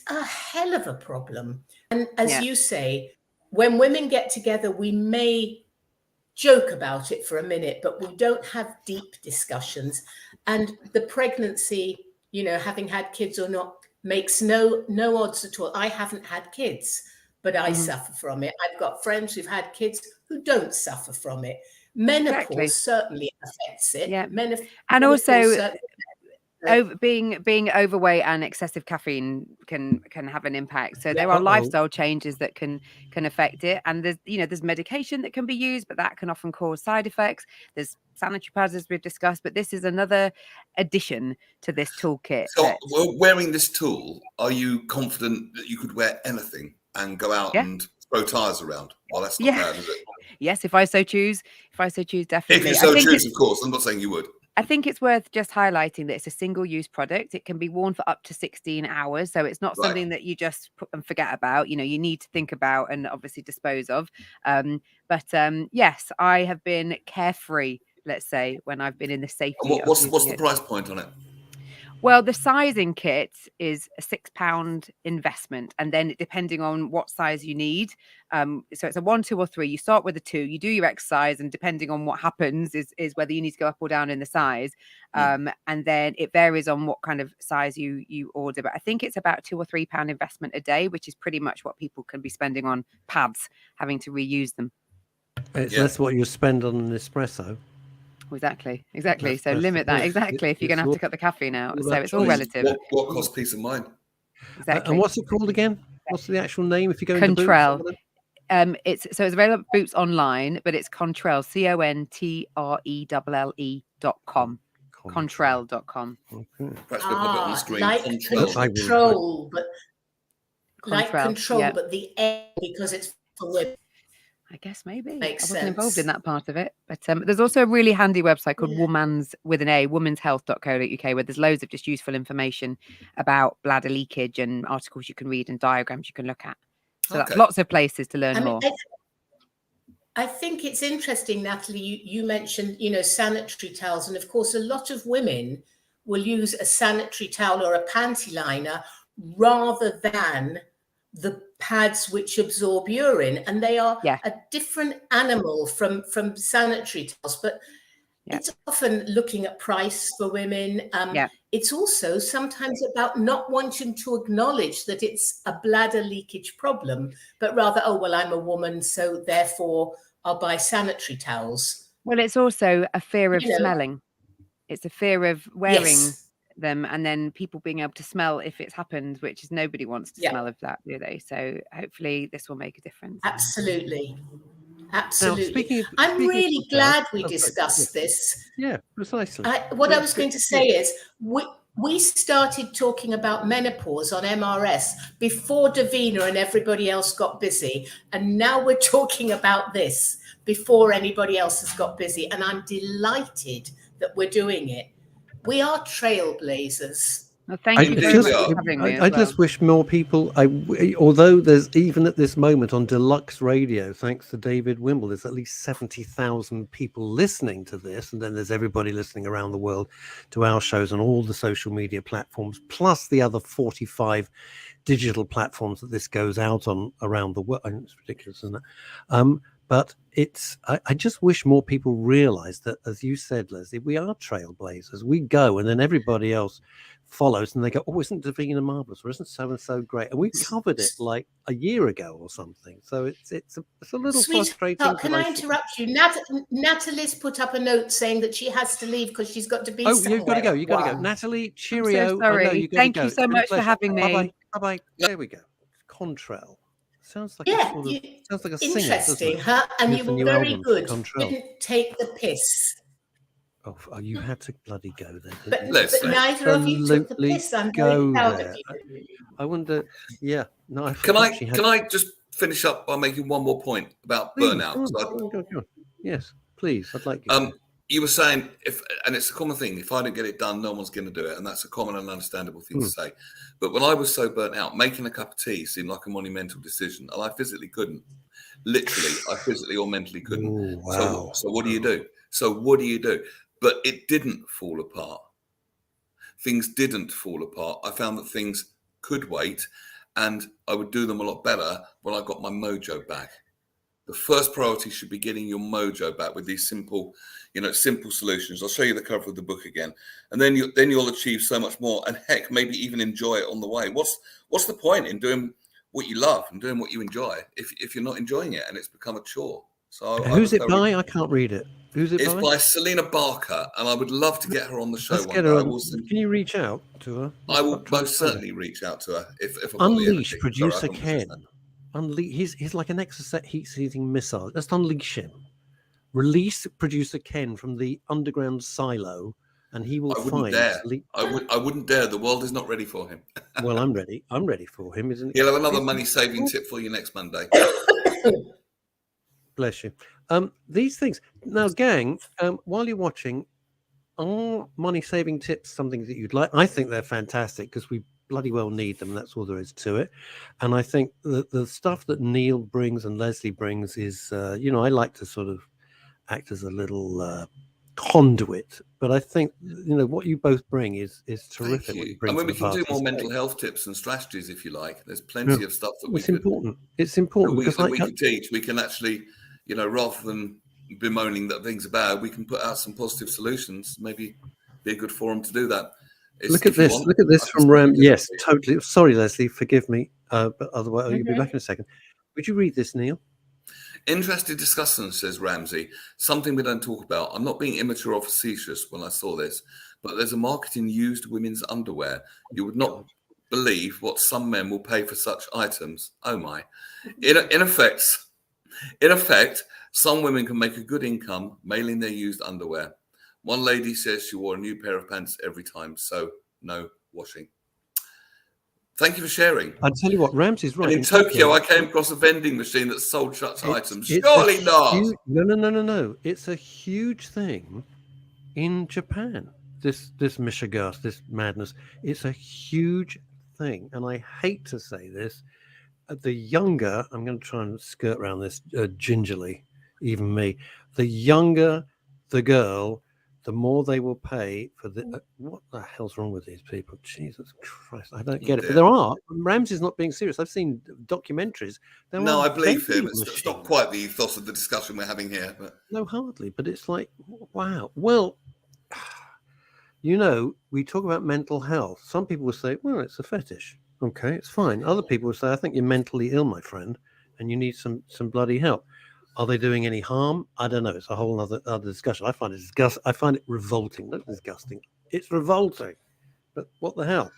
a hell of a problem. And as you say, when women get together, we may joke about it for a minute, but we don't have deep discussions. And the pregnancy, you know, having had kids or not, makes no odds at all. I haven't had kids, but I suffer from it. I've got friends who've had kids who don't suffer from it. Menopause certainly affects it. Yeah. And also being overweight and excessive caffeine can have an impact. So there are lifestyle changes that can affect it. And there's medication that can be used, but that can often cause side effects. There's sanitary pads, as we've discussed, but this is another addition to this toolkit. So, wearing this tool, are you confident that you could wear anything and go out and throw tires around? Well, that's not bad, is it? Yes, if I so choose, definitely. If you so choose, of course. I'm not saying you would. I think it's worth just highlighting that it's a single-use product. It can be worn for up to 16 hours. So it's not something that you just put and forget about. You know, you need to think about and obviously dispose of. But yes, I have been carefree, let's say, when I've been in the safety. What's the price point on it? Well, the sizing kit is a £6 investment, and then depending on what size you need, so it's a 1, 2, or 3. You start with a 2, you do your exercise, and depending on what happens is whether you need to go up or down in the size, and then it varies on what kind of size you order. But I think it's about £2 or £3 investment a day, which is pretty much what people can be spending on pads, having to reuse them. It's less what you spend on an espresso. Exactly. So limit that. Exactly. If you're going to have to cut the caffeine out. So it's all relative. What costs peace of mind? Exactly. And what's it called again? What's the actual name? If you go into Contrell. It's available at Boots online, but it's Contrell, CONTRELLE.com. Contrell.com. Okay. Like control, but Contrell, but the A, because it's for women. I guess maybe. Makes I wasn't sense. involved in that part of it. But there's also a really handy website called womanshealth.co.uk, where there's loads of just useful information about bladder leakage and articles you can read and diagrams you can look at. So that's lots of places to learn more. I think it's interesting, Natalie, you mentioned, sanitary towels. And of course, a lot of women will use a sanitary towel or a panty liner rather than the pads which absorb urine, and they are a different animal from sanitary towels, but it's often looking at price for women. It's also sometimes about not wanting to acknowledge that it's a bladder leakage problem, but rather, I'm a woman, so therefore I'll buy sanitary towels. Well, it's also a fear of smelling. It's a fear of wearing them and then people being able to smell if it's happened, which is nobody wants to smell of that, do they? So hopefully this will make a difference. Absolutely. Now, I'm really glad we discussed this. Yeah, precisely. What I was going to say is we started talking about menopause on MRS before Davina and everybody else got busy, and now we're talking about this before anybody else has got busy, and I'm delighted that we're doing it. We are trailblazers. Well, thank you very much for having me. I just wish more people, although there's even at this moment on Deluxe Radio, thanks to David Wimble, there's at least 70,000 people listening to this. And then there's everybody listening around the world to our shows on all the social media platforms, plus the other 45 digital platforms that this goes out on around the world. It's ridiculous, isn't it? But I just wish more people realize that, as you said, Lesley, we are trailblazers. We go, and then everybody else follows, and they go, oh, isn't Davina marvelous, or isn't so and so great? And we covered it like a year ago or something. So it's a little frustrating. Can I interrupt you? Natalie's put up a note saying that she has to leave because she's got to be somewhere. You've got to go. You've got to go. Natalie, cheerio. I'm so sorry. Thank you so much for having me. Bye-bye. Bye-bye. There we go. Contrail. Sounds like sounds like a singer. Interesting, huh? And you were very good. Didn't take the piss. Oh, you had to bloody go there. But neither of you took the piss. I'm very proud of you. I wonder. Yeah. No. Can I just finish up by making one more point about burnout? Go on. Yes, please. I'd like you. You were saying and it's a common thing. If I don't get it done, no one's going to do it, and that's a common and understandable thing to say. But when I was so burnt out, making a cup of tea seemed like a monumental decision, and I physically couldn't. Literally, I physically or mentally couldn't. Ooh, wow. So what do you do? But it didn't fall apart. Things didn't fall apart. I found that things could wait, and I would do them a lot better when I got my mojo back. The first priority should be getting your mojo back with these simple solutions. I'll show you the cover of the book again, and then you'll achieve so much more. And heck, maybe even enjoy it on the way. What's the point in doing what you love and doing what you enjoy if you're not enjoying it and it's become a chore? So who's it by? I can't read it. It's by Selena Barker, and I would love to get her on the show. Let's get her on. Can you reach out to her? I will most certainly reach out to her if Unleash producer Ken. He's like an exocet heat-seeking missile. Just unleash him. Release producer Ken from the underground silo, and he will find. I wouldn't dare. The world is not ready for him. Well, I'm ready. I'm ready for him, isn't it? He'll have another money-saving tip for you next Monday. Bless you. These things now, gang. While you're watching, are money-saving tips something that you'd like? I think they're fantastic because we bloody well need them. That's all there is to it. And I think the stuff that Neil brings and Lesley brings is, I like to sort of act as a little conduit, but I think what you both bring is terrific. I mean, we can do more mental health tips and strategies if you like. There's plenty of stuff that it's important because we can teach. We can actually, rather than bemoaning that things are bad, we can put out some positive solutions. Maybe be a good forum to do that. Look at this from Ram. Yes, totally. Sorry, Lesley, forgive me. But otherwise, you'll be back in a second. Would you read this, Neil? Interesting discussion, says Ramsey. Something we don't talk about. I'm not being immature or facetious when I saw this, but there's a market in used women's underwear. You would not believe what some men will pay for such items. Oh my! In effect, some women can make a good income mailing their used underwear. One lady says she wore a new pair of pants every time, so no washing. Thank you for sharing. I'll tell you what, Ramsey's right. And in Tokyo, I came across a vending machine that sold such items. Surely not. No. It's a huge thing in Japan. This mishigas, this madness. It's a huge thing. And I hate to say this. The younger, I'm going to try and skirt around this gingerly, even me. The younger the girl, the more they will pay for the. What the hell's wrong with these people? Jesus Christ, I don't get it. But there are. Ramsey's not being serious. I've seen documentaries. No, I believe him. It's not quite the ethos of the discussion we're having here. But no, hardly. But it's like, wow. Well, we talk about mental health. Some people will say, well, it's a fetish. Okay, it's fine. Other people will say, I think you're mentally ill, my friend, and you need some bloody help. Are they doing any harm? I don't know. It's a whole other discussion. I find it I find it revolting. Not disgusting. It's revolting. But what the hell?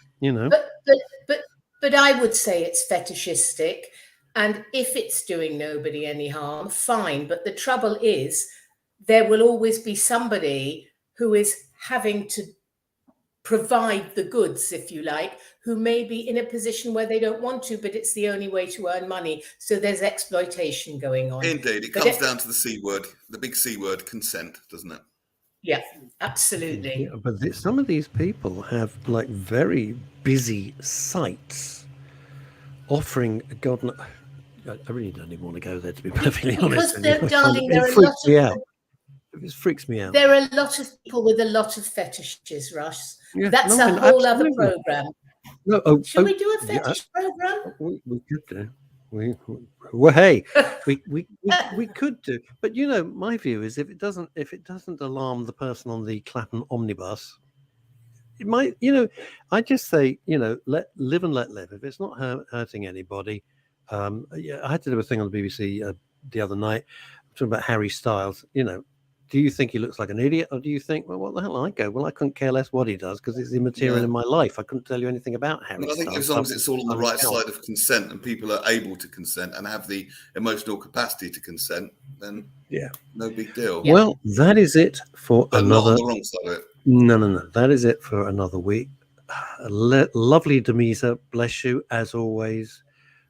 But I would say it's fetishistic, and if it's doing nobody any harm, fine. But the trouble is, there will always be somebody who is having to provide the goods, if you like, who may be in a position where they don't want to, but it's the only way to earn money. So there's exploitation going on. Indeed. It comes down to the C word, the big C word, consent, doesn't it? Yeah, absolutely. Yeah, but some of these people have like very busy sites offering, God, I really don't even want to go there, to be perfectly honest. Because, darling, there are a lot of... It freaks me out. There are a lot of people with a lot of fetishes, Russ. Yeah, that's a whole other program. Should we do a fetish program? We could do. Well, hey, we could do, but my view is if it doesn't alarm the person on the Clapham omnibus, it might. I just say let live and let live. If it's not hurting anybody, yeah, I had to do a thing on the BBC the other night talking about Harry Styles. Do you think he looks like an idiot, or do you think, well, what the hell? I go, well, I couldn't care less what he does because it's immaterial in my life. I couldn't tell you anything about Harry I think Styles. as long as it's all on the right side of consent and people are able to consent and have the emotional capacity to consent, then no big deal. Yeah. Well, that is it for but another. Not on the wrong side of it. No. That is it for another week. Lovely Demisa, bless you as always.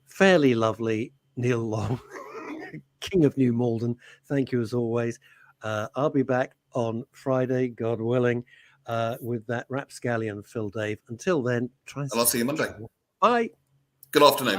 Fairly lovely Neil Long, King of New Malden. Thank you as always. I'll be back on Friday, God willing, with that rapscallion Phil Dave. Until then, try and I'll see you Monday. Bye. Good afternoon.